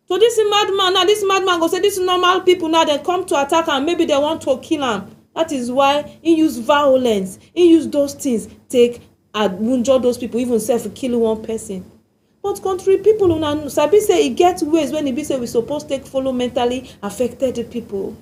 So this madman now, this madman go say this normal people now they come to attack and maybe they want to kill him. That is why he use violence. He use those things take and wunjure those people, even self kill one person. But country people una sabi say e get ways when e be say we suppose take follow mentally affected people.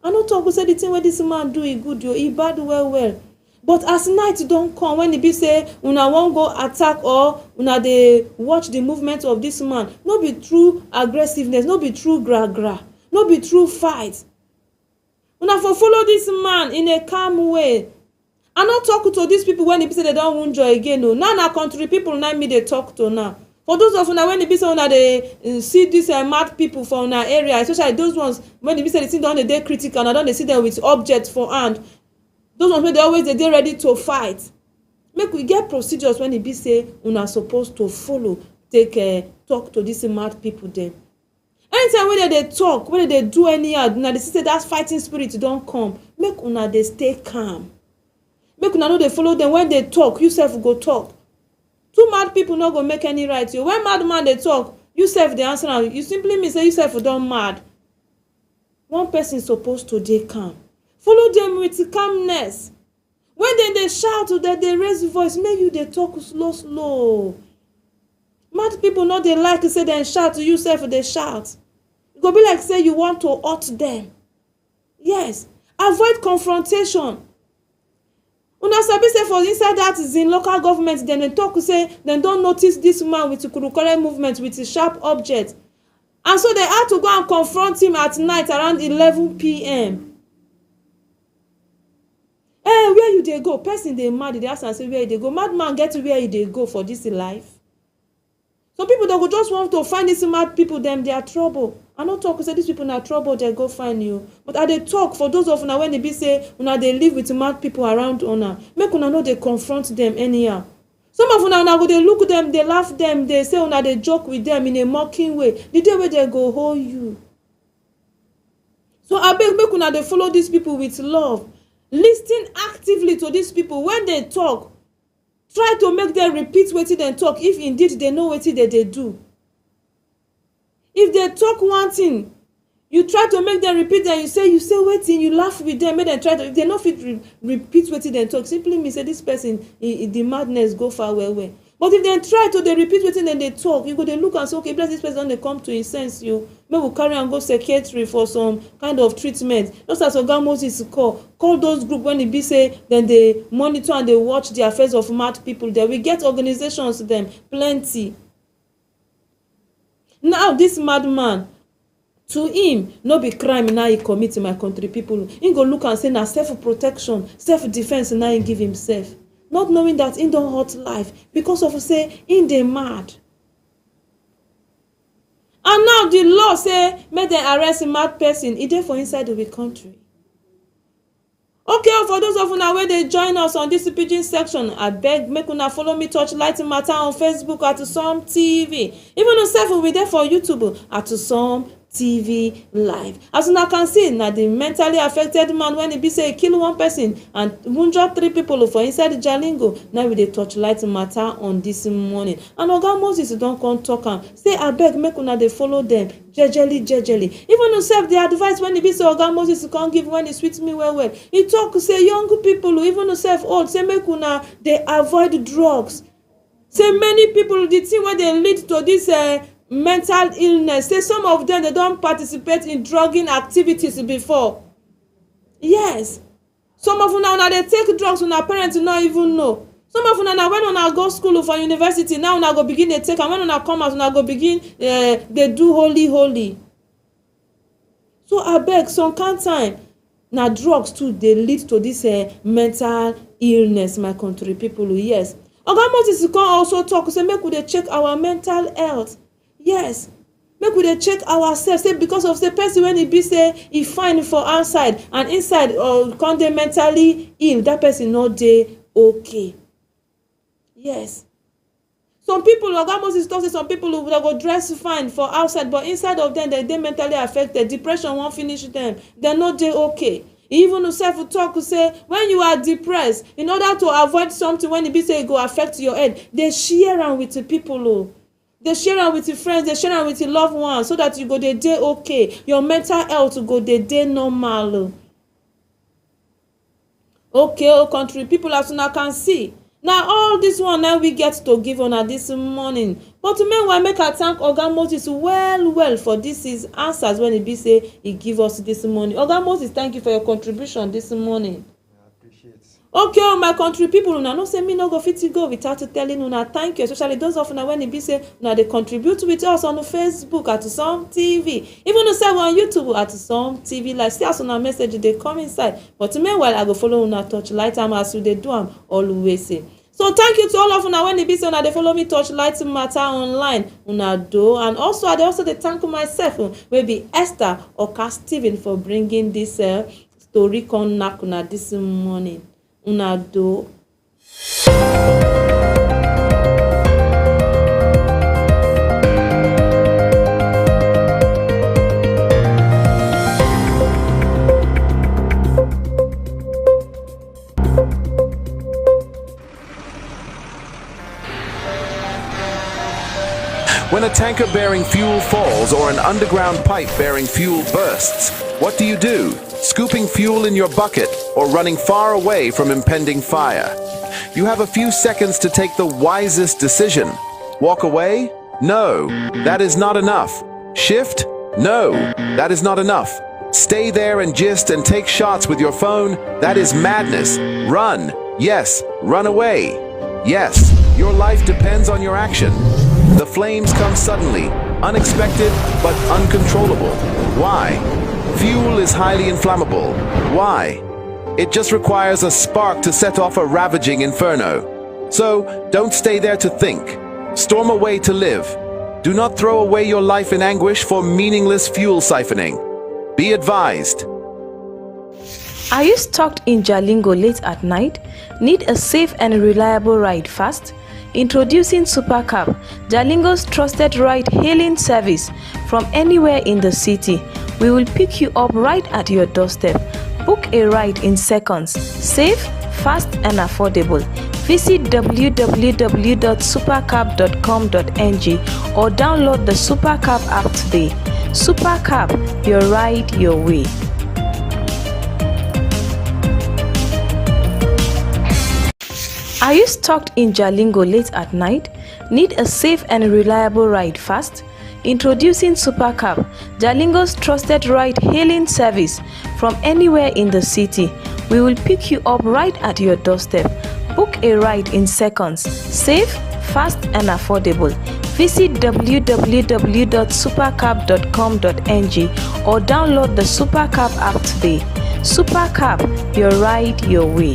I no talk say the thing where this man do e good e bad well. But as night don't come, when e be say una won't go attack or una dey watch the movement of this man, no be true aggressiveness, no be true gra, no be true fight. Una for follow this man in a calm way. I not talk to these people when e be say they don't wunjure again. No, now na country people na me they talk to now. For those of una when e be say una they see these mad people for una area, especially those ones when e be say they see don dey critical and I don't see them with objects for hand. Those ones where they always they ready to fight. Make we get procedures when it be say una supposed to follow, take talk to these mad people then. Anytime when they talk, when they do anyhow, una they say that fighting spirit don't come. Make una they stay calm. Make una know they follow them when they talk. You self go talk. 2 mad people not go make any right. You when mad man they talk, you self the answer now. You simply mean say you self don't mad. One person supposed to stay calm. Follow them with calmness. When they shout, that they raise voice, make you they talk slow. Mad people not they like to say they shout to you self they shout. It go be like say you want to hurt them. Yes. Avoid confrontation. Una sabi say for inside that is in local government, then they talk say they don't notice this man with kurukere movement with a sharp object. And so they had to go and confront him at night around 11 p.m. Where you dey go? Person they mad, they ask and say where they go. Madman get where they go for this life. Some people that go just want to find these mad people, them they are trouble. I not talk say these people are trouble, they go find you. But I they talk for those of una when they be say una they live with mad people around una. Make una know they confront them anyhow. Some of una go dey look them, they laugh them, they say una dey joke with them in a mocking way. The day where they go hold you. So abeg make una dey follow these people with love. Listen actively to these people when they talk. Try to make them repeat wetin dem talk if indeed they know wetin they do. If they talk one thing, you try to make them repeat them. You say wetin, you laugh with them, make them try to. If they no fit repeat wetin dem talk, simply mean say this person the madness go far well. But if they try to dey repeat wetin dem dey talk, you go dey look and say, okay, bless this person don dey come to him sense. You make we carry am go psychiatry for some kind of treatment. Just as Oga Moses call those group when e be say dem dey monitor and dey watch the affairs of mad people. There we get organizations dem plenty. Now this madman, to him no be crime na he commit, my country people. He go look and say na self-protection, self-defense na he give himself, not knowing that he don hurt life because of say he dey mad. And now the law say make dem arrest a mad person. E dey for inside the country. Okay, for those of una wey dey join us on this pidgin section, abeg make una follow me Torchlight Matter on Facebook at Some TV. Even on self we dey for YouTube at Some TV Live. As una can see, na the mentally affected man when he be say he kill one person and wounded 3 people for inside Jalingo. Now we dey Torchlight Matter on this morning. And Oga Moses don come talk am say abeg make una dey follow them jejely. Even himself the advice when he be say Oga Moses come give when he sweet me well. He talk say young people, even himself old, say make una dey avoid drugs. Say many people the thing wey dey lead to this mental illness, say some of them they don't participate in drugging activities before. Yes, some of una they take drugs when our parents not even know. Some of una when una go school for university, now una go begin to take, and when una come out una go begin they do holy. So I beg some kind time now drugs too they lead to this mental illness, my country people. Yes, Oga Moses can also talk say make we dey check our mental health. Yes, make we dey check ourselves. Say because of say person when he be say he fine for outside and inside or come dey mentally ill, that person not dey okay. Yes, some people Oga Moses talk say some people who go dress fine for outside, but inside of them they mentally affected. Depression won't finish them. They're not dey okay. Even yourself talk say when you are depressed, in order to avoid something when it be say it go affect your head, they share am with the people. They share am with your friends, they share am with your loved ones, so that you go dey okay. Your mental health go dey normal. Okay, country people, as una can see. Now all this one now we get to give on this morning. But meanwhile, make I thank Oga Moses well for this his answers when he be say he give us this morning. Oga Moses, thank you for your contribution this morning. Okay, my country people, una no say me no go fit to go without telling una thank you, especially those of una when it be say una they contribute with us on Facebook at Some TV, even on on YouTube at Some TV. Like see as una message they come inside. But meanwhile, I go follow una Torchlight as you they do am always say. So thank you to all of una when it be say una they follow me Torchlight Matter online una do, and also I also they thank myself will be Esther Oka Stephen for bringing this story con nakuna this morning. Una do. When a tanker bearing fuel falls or an underground pipe bearing fuel bursts, what do you do? Scooping fuel in your bucket or running far away from impending fire? You have a few seconds to take the wisest decision. Walk away? No, that is not enough. Shift? No, that is not enough. Stay there and gist and take shots with your phone? That is madness. Run. Yes, run away. Yes, your life depends on your action. The flames come suddenly, unexpected but uncontrollable. Why? Fuel is highly inflammable. Why? It just requires a spark to set off a ravaging inferno. So, don't stay there to think. Storm away to live. Do not throw away your life in anguish for meaningless fuel siphoning. Be advised. Are you stuck in Jalingo late at night? Need a safe and reliable ride fast? Introducing Supercab, Jalingo's trusted ride-hailing service. From anywhere in the city, we will pick you up right at your doorstep. Book a ride in seconds, safe, fast and affordable. Visit www.supercab.com.ng or download the Supercab app today. Supercab, your ride, your way. Are you stuck in Jalingo late at night? Need a safe and reliable ride fast? Introducing Supercab, Jalingo's trusted ride-hailing service. From anywhere in the city, we will pick you up right at your doorstep. Book a ride in seconds, safe, fast and affordable. Visit www.supercab.com.ng or download the Supercab app today. Supercab, your ride, your way.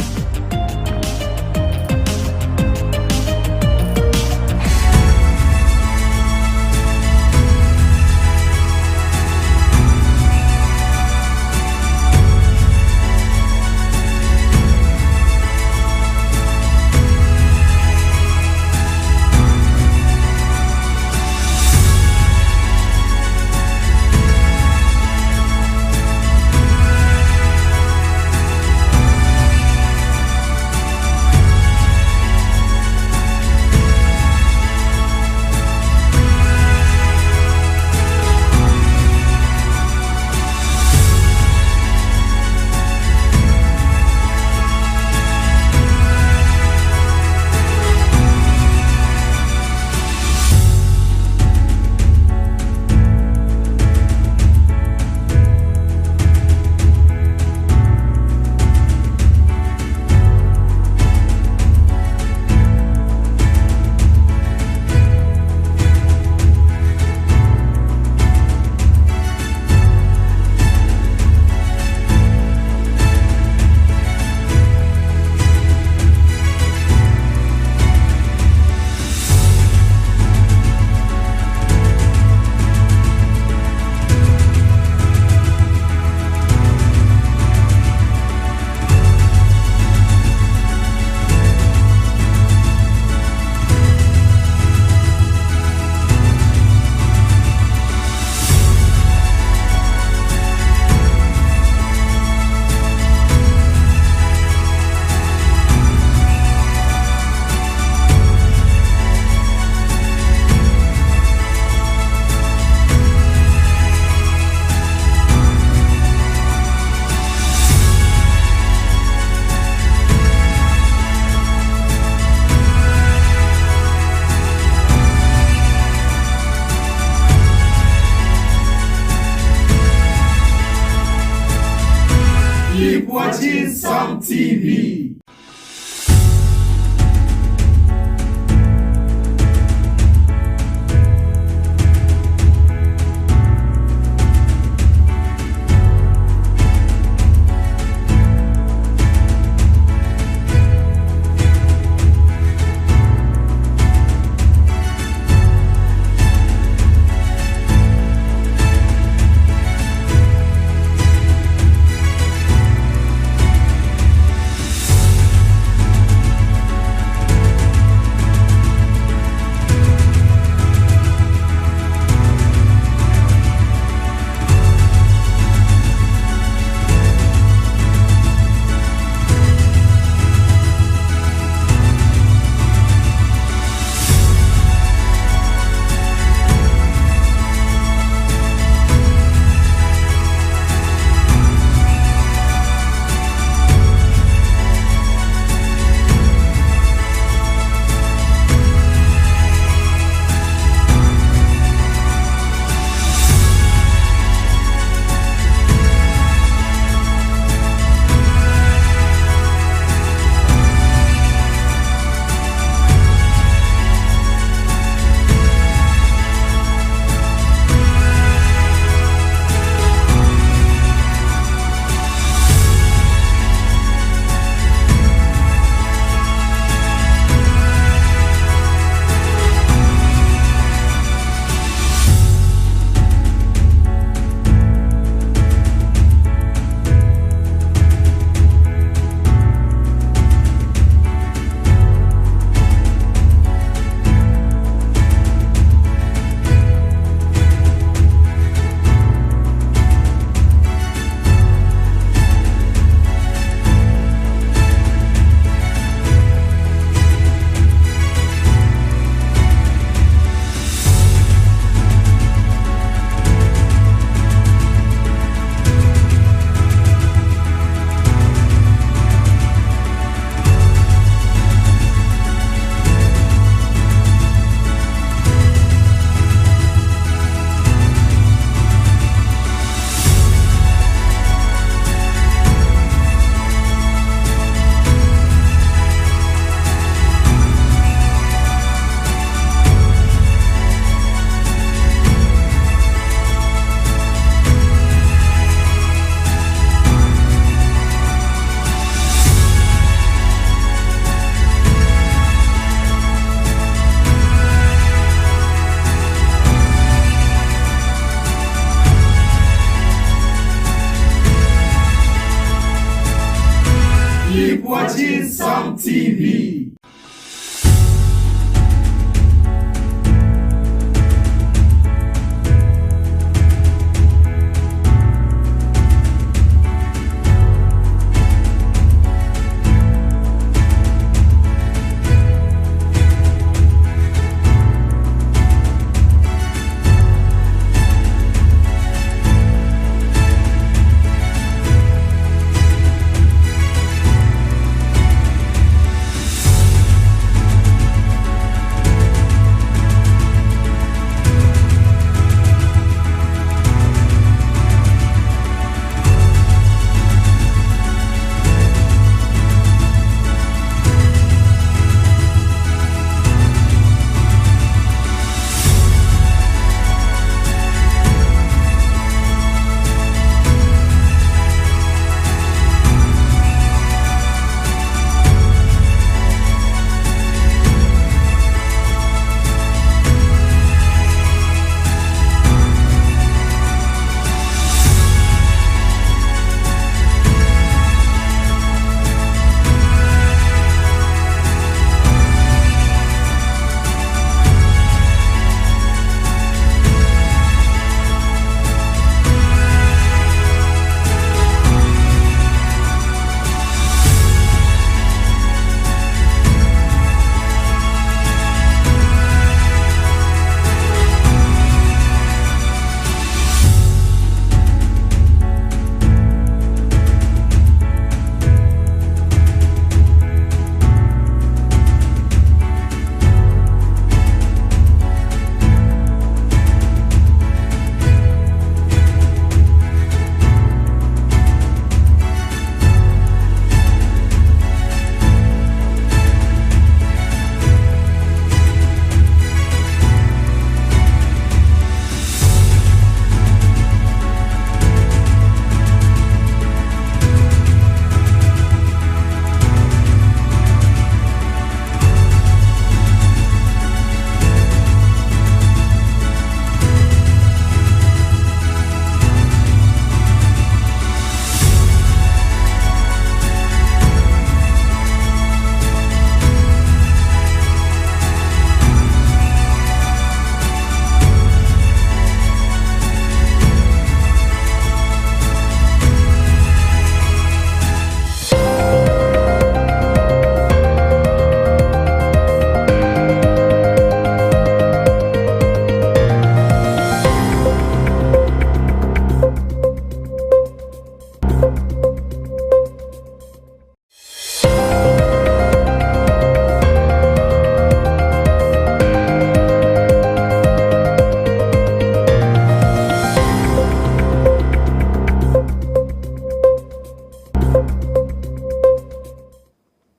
Keep watching Some TV. Keep watching Some TV.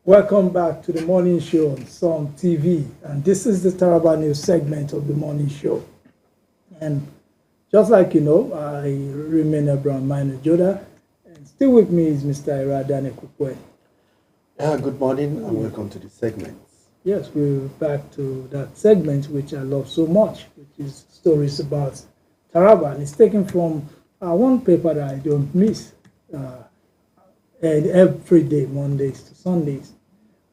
Welcome back to the morning show on Some TV, and this is the Taraba News segment of the morning show. And just like you know, I remain Abraham Minor Joda, and still with me is Mr. Iradane Kukwe. Good morning and welcome to the segment. Yes, we're back to that segment which I love so much, which is stories about Taraba, and it's taken from one paper that I don't miss every day, Mondays to Sundays.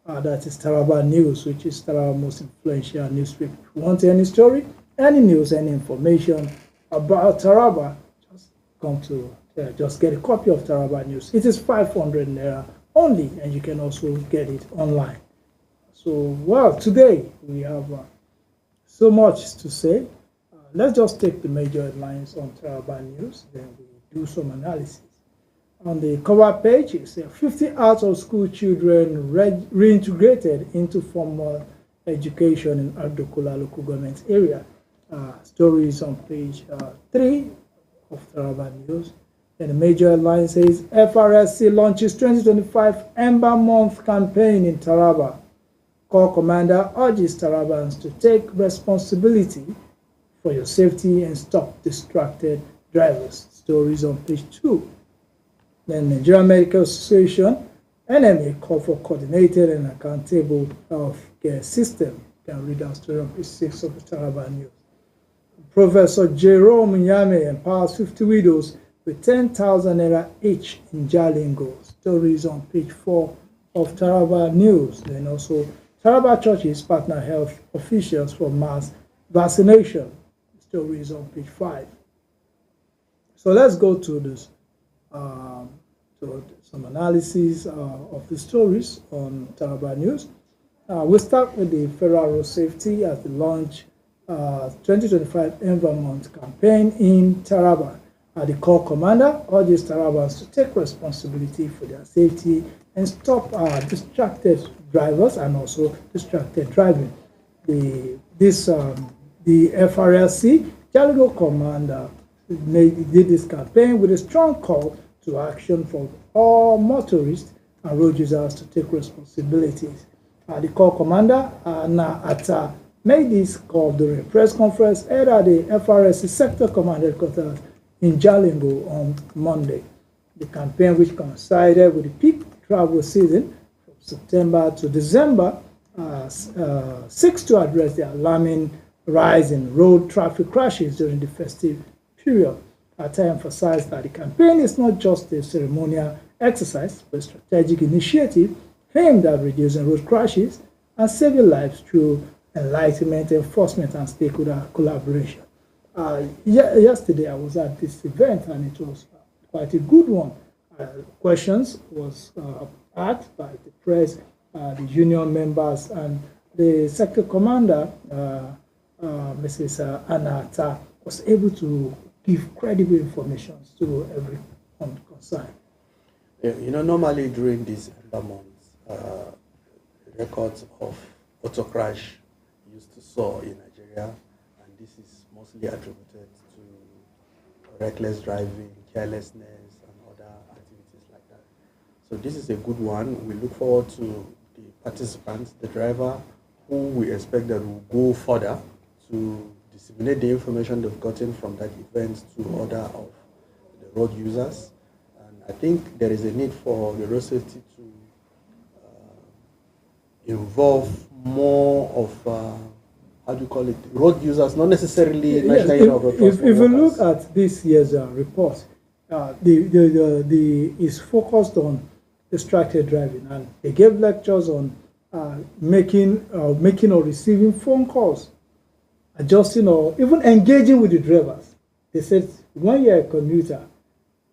That is Taraba News, which is Taraba's most influential newspaper. If you want any story, any news, any information about Taraba, just come to just get a copy of Taraba News. It is 500 naira only, and you can also get it online. So, well, today we have so much to say. Let's just take the major headlines on Taraba News, then we do some analysis. On the cover page, it says 50 out-of-school children reintegrated into formal education in Ardokola local government area. Stories on page 3 of Taraba News. And the major headline says FRSC launches 2025 Ember Month campaign in Taraba. Corps Commander urges Tarabans to take responsibility for your safety and stop distracted drivers. Stories on page 2. Then Nigerian Medical Association, NMA, call for coordinated and accountable healthcare system. You can read that story on page 6 of the Taraba News. Professor Jerome Nyame empowers 50 widows with 10,000 naira each in Jalingo. Stories on page 4 of Taraba News. Then also, Taraba churches partner health officials for mass vaccination. The story is on page 5. So let's go to this, to some analysis of the stories on Taraba News. We'll start with the Federal Road Safety as the launch 2025 Environment campaign in Taraba. The corps commander urges Tarabans to take responsibility for their safety and stop distracted drivers and also distracted driving. The FRLC Jalingo commander did this campaign with a strong call to action for all motorists and road users to take responsibilities. The corps commander, Na Atta, made this call during a press conference held at the FRSC Sector Command Headquarters in Jalingo on Monday. The campaign, which coincided with the peak travel season from September to December, seeks to address the alarming rise in road traffic crashes during the festive period. Atta emphasized that the campaign is not just a ceremonial exercise, but a strategic initiative aimed at reducing road crashes and saving lives through enlightenment, enforcement, and stakeholder collaboration. Yesterday, I was at this event, and it was quite a good one. Questions was asked by the press, the union members, and the sector commander, Mrs. Anata, was able to give credible information to everyone concerned. You know, normally during these months, records of auto crash used to soar in Nigeria, and this is mostly attributed to reckless driving, carelessness, and other activities like that. So this is a good one. We look forward to the participants, the driver, who we expect that will go further to disseminate the information they've gotten from that event to other of the road users. And I think there is a need for the road safety to involve more of how do you call it, road users, not necessarily national union of road if you workers. look at this year's report, is focused on distracted driving, and they gave lectures on making or receiving phone calls, adjusting or even engaging with the drivers. They said, when you're a commuter,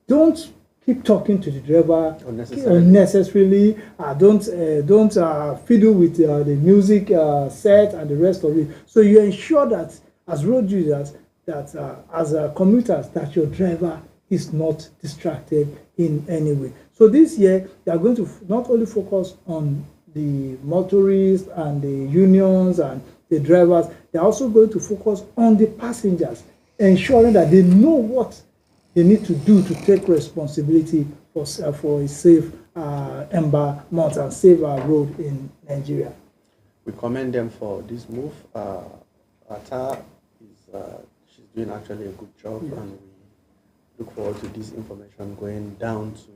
don't keep talking to the driver unnecessarily. Don't fiddle with the music set and the rest of it. So you ensure that as road users, that as commuters, that your driver is not distracted in any way. So this year, they are going to not only focus on the motorists and the unions and the drivers, they are also going to focus on the passengers, ensuring that they know what they need to do to take responsibility for a safe environment and safe road in Nigeria. We commend them for this move. Ata she's doing actually a good job, and we look forward to this information going down to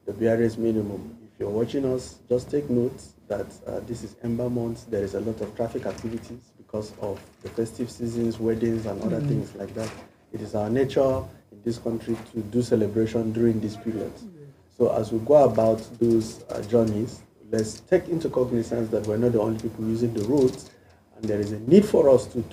the BRS minimum. If you're watching us, just take note that this is Ember Month. There is a lot of traffic activities because of the festive seasons, weddings, and other things like that. It is our nature in this country to do celebration during this period. So as we go about those journeys, let's take into cognizance that we're not the only people using the roads, and there is a need for us to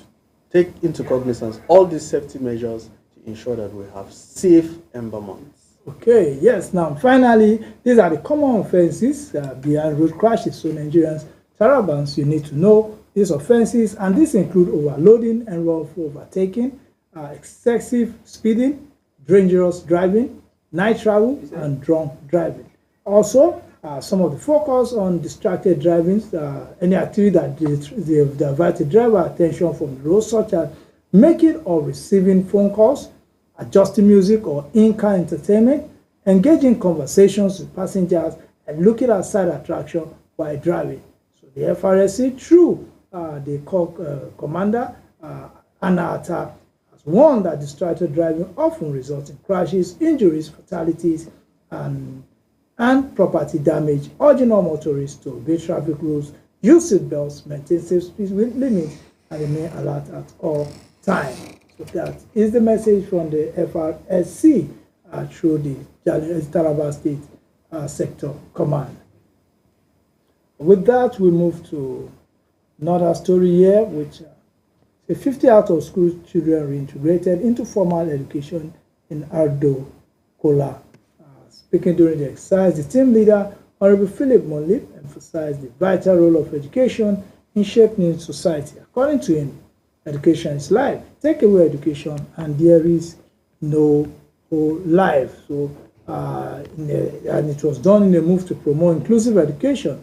take into cognizance all these safety measures to ensure that we have safe Ember months. Okay, yes. Now, finally, these are the common offenses behind road crashes. So Nigerians, Tarabans, you need to know these offenses, and these include overloading and wrongful overtaking, excessive speeding, dangerous driving, night travel, and drunk driving. Also, some of the focus on distracted driving, any activity that divert the driver attention from the road, such as making or receiving phone calls, adjusting music or in-car entertainment, engaging conversations with passengers, and looking at side attraction while driving. So the FRSC, through the commander, Anata, has warned that distracted driving often results in crashes, injuries, fatalities, and property damage, urging all motorists to obey traffic rules, use seat belts, maintain safe speed limits, and remain alert at all times. So that is the message from the FRSC through the Taraba State Sector Command. With that, we move to another story here, which 50 out of school children reintegrated into formal education in Ardo Kola. Speaking during the exercise, the team leader, Honorable Philip Monlip, emphasized the vital role of education in shaping society. According to him, education is life. Take away education and there is no whole life. So, and it was done in a move to promote inclusive education.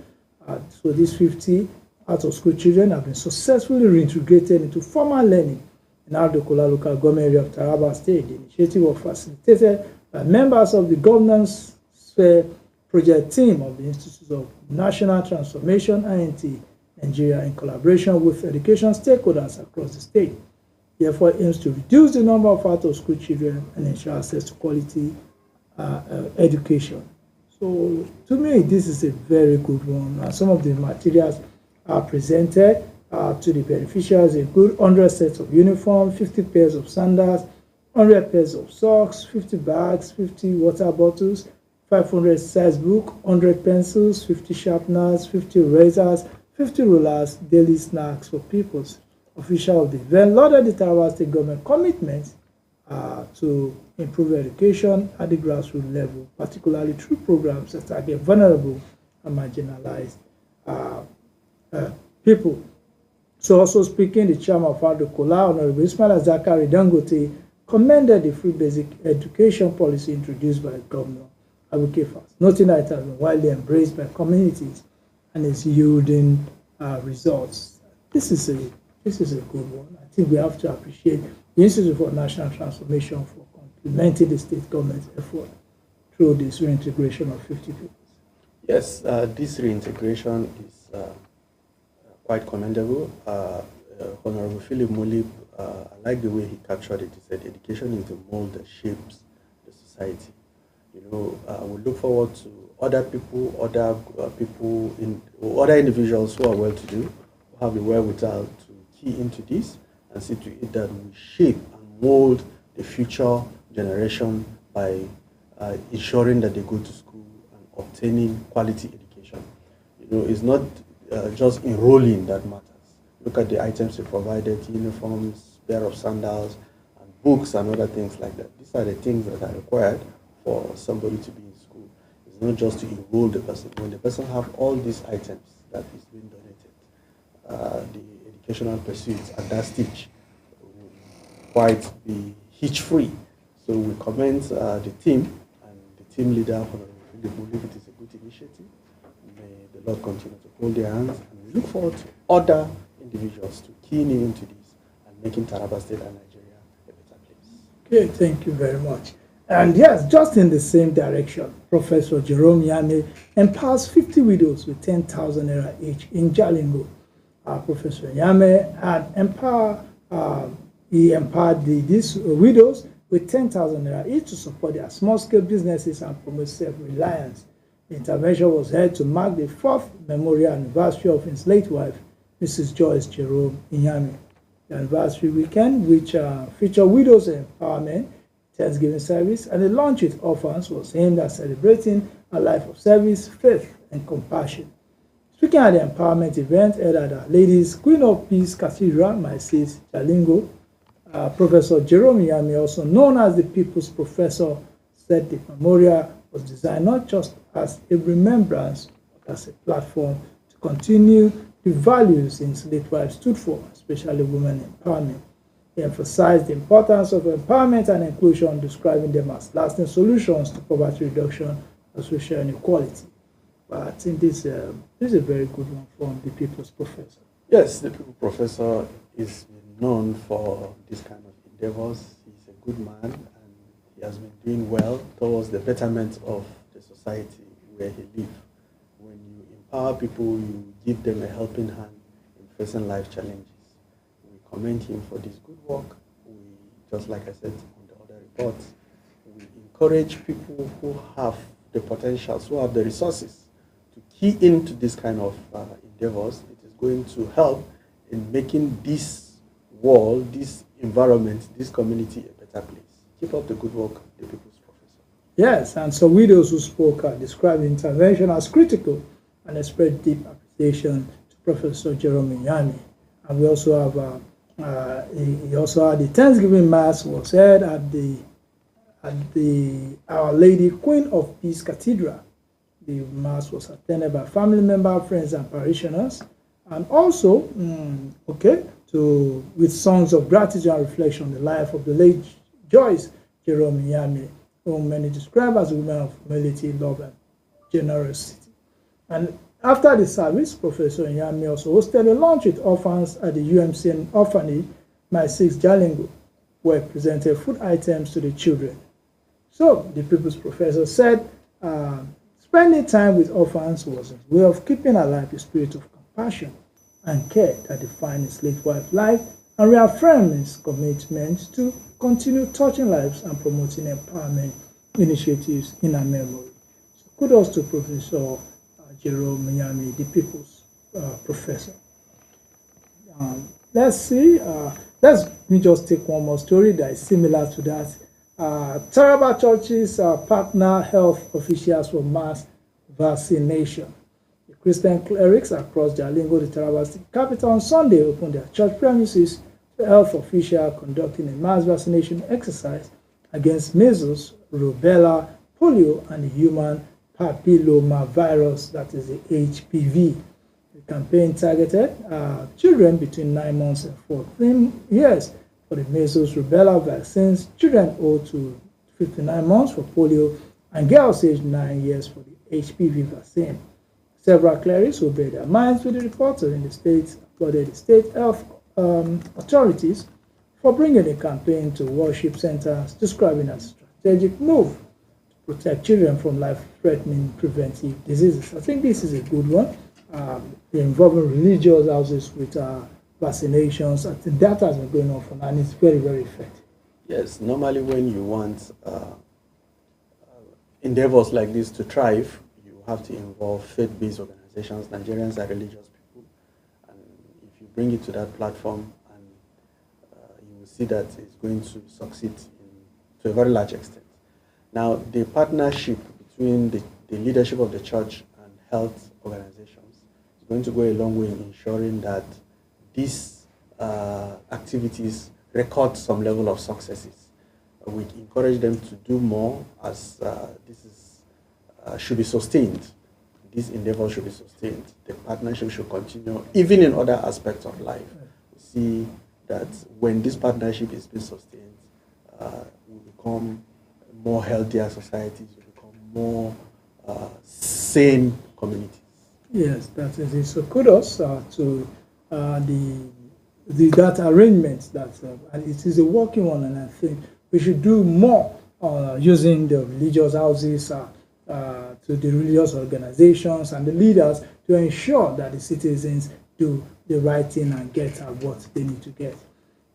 So these 50 out-of-school children have been successfully reintegrated into formal learning in Ardokola local government area of Taraba State. The initiative was facilitated by members of the governance sphere project team of the Institute of National Transformation, INT, Nigeria, in collaboration with education stakeholders across the state. The effort aims to reduce the number of out-of-school children and ensure access to quality education. So, to me, this is a very good one. Some of the materials are presented to the beneficiaries: a good 100 sets of uniform, 50 pairs of sandals, 100 pairs of socks, 50 bags, 50 water bottles, 500 size book, 100 pencils, 50 sharpeners, 50 razors, 50 rulers, daily snacks for pupils. Official of the event lauded the Taraba State government commitment to improve education at the grassroots level, particularly through programs that target vulnerable and marginalized people. So, also speaking, the chairman of Ardokola, Honorable Ismail Zakari Dangote, commended the free basic education policy introduced by Governor Abuke Fast, noting that it has been widely embraced by communities and is yielding results. This is a good one. I think we have to appreciate the Institute for National Transformation for complementing the state government's effort through this reintegration of 50 people. Yes, this reintegration is quite commendable. Honorable Philip Mulip, I like the way he captured it. He said education is the mold that shapes the society. You know, we look forward to other people, other individuals who are well-to-do, who have the wherewithal to key into this and see to it that we shape and mold the future generation by ensuring that they go to school and obtaining quality education. You know, it's not just enrolling that matters. Look at the items they provided: uniforms, pair of sandals, and books and other things like that. These are the things that are required for somebody to be in school. It's not just to enroll the person. When the person have all these items that is being donated, the educational pursuits at that stage will quite be hitch-free. So we commend the team and the team leader, Honorable Philip Mulip. It is a good initiative. May the Lord continue to hold their hands, and we look forward to other individuals to key into this and making Taraba State and Nigeria a better place. Okay, thank you very much. And yes, just in the same direction, Professor Jerome Yame empowers 50 widows with 10,000 naira each in Jalingo. Professor Yame had empowered these widows with 10,000 naira each to support their small-scale businesses and promote self-reliance. The intervention was held to mark the 4th memorial anniversary of his late wife, Mrs. Joyce Jerome Inyame. The anniversary weekend, which featured widows empowerment, Thanksgiving service, and the launch with orphans, was aimed at celebrating a life of service, faith, and compassion. Speaking at the empowerment event held at Our Lady's Queen of Peace Cathedral, Maisis, Jalingo, Professor Jerome Yami, also known as the People's Professor, said the memorial was designed not just as a remembrance, but as a platform to continue the values his late wife stood for, especially women empowerment. He emphasized the importance of empowerment and inclusion, describing them as lasting solutions to poverty reduction and social inequality. But I think this is a very good one from the People's Professor. Yes, the People's Professor is known for this kind of endeavors. He's a good man, and he has been doing well towards the betterment of the society where he lives. When you empower people, you give them a helping hand in facing life challenges. We commend him for this good work. We, just like I said on the other reports, we encourage people who have the potentials, who have the resources to key into this kind of endeavors. It is going to help in making this world, this environment, this community a better place. Keep up the good work, the People's Professor. Yes, and some widows who spoke described the intervention as critical and expressed deep appreciation to Professor Jerome Nyami. And we also have, he also had the Thanksgiving Mass was held at the Our Lady Queen of Peace Cathedral. The Mass was attended by family members, friends, and parishioners, and also, with songs of gratitude and reflection on the life of the late Joyce Jerome Nyami, whom many describe as a woman of humility, love, and generosity. And after the service, Professor Nyami also hosted a lunch with orphans at the UMCN orphanage, My 6 Jalingo, where he presented food items to the children. So, the People's Professor said, spending time with orphans was a way of keeping alive the spirit of compassion and care that defined his late wife's life, and reaffirmed his commitment to continue touching lives and promoting empowerment initiatives in her memory. So kudos to Professor Jerome Nyami, the People's Professor. Let's see. Let me just take one more story that is similar to that. Taraba Church's partner health officials for mass vaccination. The Christian clerics across Jalingo, the Taraba State capital, on Sunday opened their church premises to health officials conducting a mass vaccination exercise against measles, rubella, polio, and the human papillomavirus, that is the HPV. The campaign targeted children between 9 months and 14 years for the measles, rubella vaccines, children 0 to 59 months for polio, and girls aged 9 years for the HPV vaccine. Several clerics who bear their minds with the reporter in the state applauded the state health authorities for bringing the campaign to worship centers, describing as a strategic move to protect children from life-threatening preventive diseases. I think this is a good one, involving religious houses with vaccinations. I think that has been going on for now, and it's very, very effective. Yes, normally when you want endeavors like this to thrive, you have to involve faith-based organizations. Nigerians are religious people, and if you bring it to that platform, and you will see that it's going to succeed to a very large extent. Now, the partnership between the leadership of the church and health organizations is going to go a long way in ensuring that these activities record some level of successes. We encourage them to do more, as this is should be sustained. This endeavor should be sustained. The partnership should continue, even in other aspects of life. We see that when this partnership is being sustained, we become more healthier societies, we become more sane communities. Yes, that is it. So kudos to that arrangement. And it is a working one, and I think we should do more using the religious houses, to the religious organizations and the leaders to ensure that the citizens do the right thing and get what they need to get.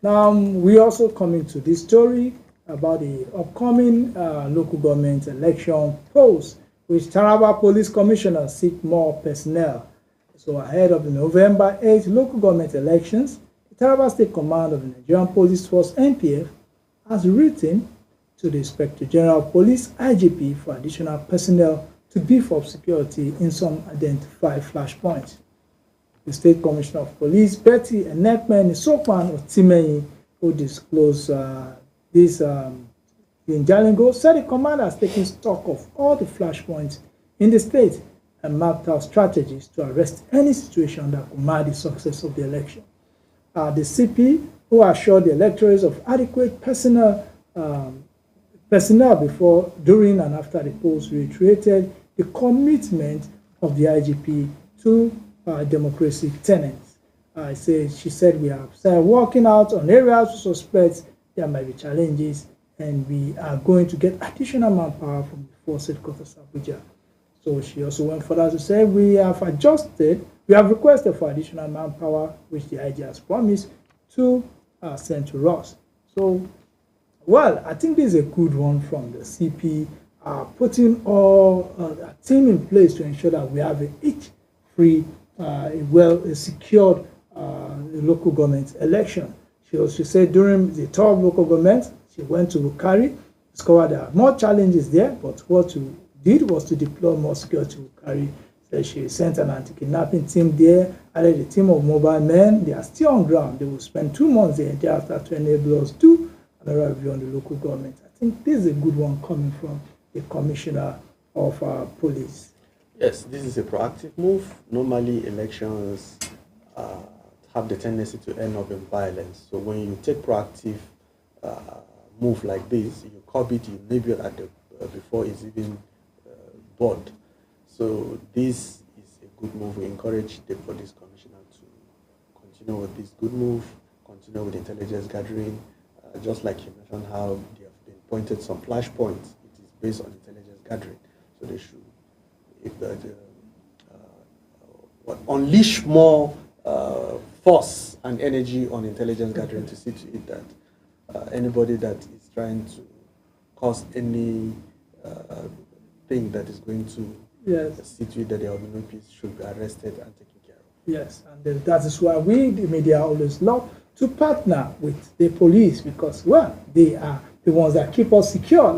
Now, we also come into this story about the upcoming local government election polls, which Taraba Police Commissioner seek more personnel. So ahead of the November 8th local government elections, the Taraba State Command of the Nigerian Police Force, NPF, has written to the Inspector General of Police, IGP, for additional personnel to beef up security in some identified flashpoints. The State Commissioner of Police, Betty Enekmen Sokwan of Timenyi, who disclosed this in Jalingo, said the command has taken stock of all the flashpoints in the state and mapped out strategies to arrest any situation that could mar the success of the election. The CP, who assured the electors of adequate personnel before, during, and after the polls, reiterated the commitment of the IGP to democracy tenets. She said we have started working out on areas we suspect there might be challenges, and we are going to get additional manpower from the force headquarters Abuja. So she also went further to say we have requested for additional manpower, which the IG has promised to send to us. So, well, I think this is a good one from the CP, putting a team in place to ensure that we have each free, secured local government election. She said during the tour of local government, she went to Bukari, discovered there are more challenges there, but what we did was to deploy more security. We carry, so she sent an anti-kidnapping team there, added a team of mobile men. They are still on ground. They will spend 2 months there thereafter to enable us to another review on the local government. I think this is a good one coming from the Commissioner of Police. Yes, this is a proactive move. Normally, elections have the tendency to end up in violence. So when you take proactive move like this, you curb it immediately at the before it's even board. So this is a good move. We encourage the police commissioner to continue with this good move, continue with intelligence gathering. Just like you mentioned how they have been pointed some flashpoints, it is based on intelligence gathering. So they should unleash more force and energy on intelligence gathering to see to it that anybody that is trying to cause any thing that is going to see to it that there will be no peace should be arrested and taken care of. Yes, and that is why we, the media, always love to partner with the police because, well, they are the ones that keep us secure.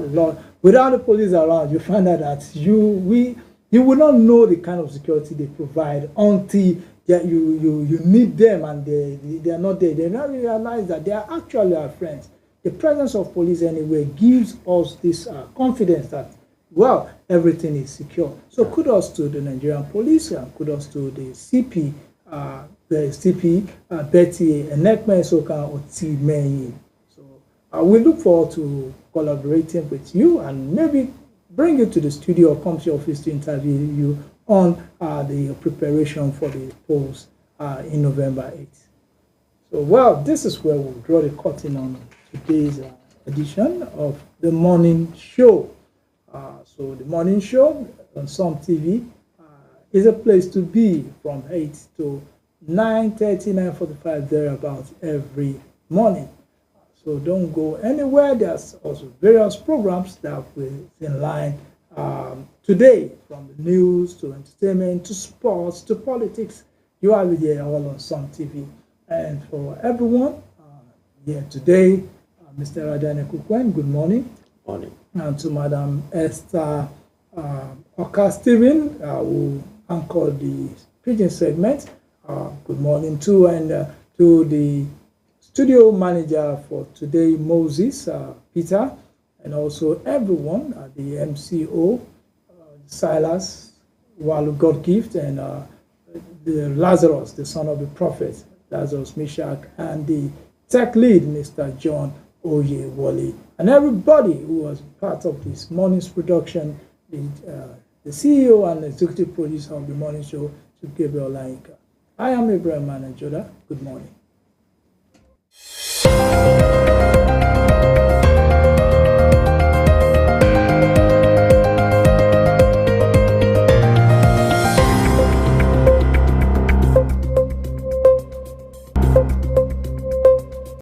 Without the police around, you find out that you will not know the kind of security they provide until you need them and they are not there. They don't realize that they are actually our friends. The presence of police anyway gives us this confidence that, well, everything is secure. So kudos to the Nigerian police and kudos to the CP, Betty Enekme Soka Oti Meyi. So we look forward to collaborating with you and maybe bring you to the studio or come to your office to interview you on the preparation for the polls in November 8th. So, well, this is where we'll draw the curtain on today's edition of the morning show. So the morning show on Some TV is a place to be from 8 to 9:30, 9:45, thereabouts every morning. So don't go anywhere. There's also various programs that will in line today, from the news to entertainment to sports to politics. You are with here all on Some TV. And for everyone here today, Mr. Radane Kukwen, good morning. Morning. And to Madam Esther Oka Stephen, who anchored the Pidgin segment. Good morning too, and to the studio manager for today, Moses, Peter, and also everyone at the MCO, Silas, Walu God Gift, and the Lazarus, the son of the prophet, Lazarus Meshach, and the tech lead, Mr. John Oyewole, and everybody who was part of this morning's production, the CEO and executive producer of the morning show, Gabriel Laika. I am Ibrahim Manajoda. Good morning.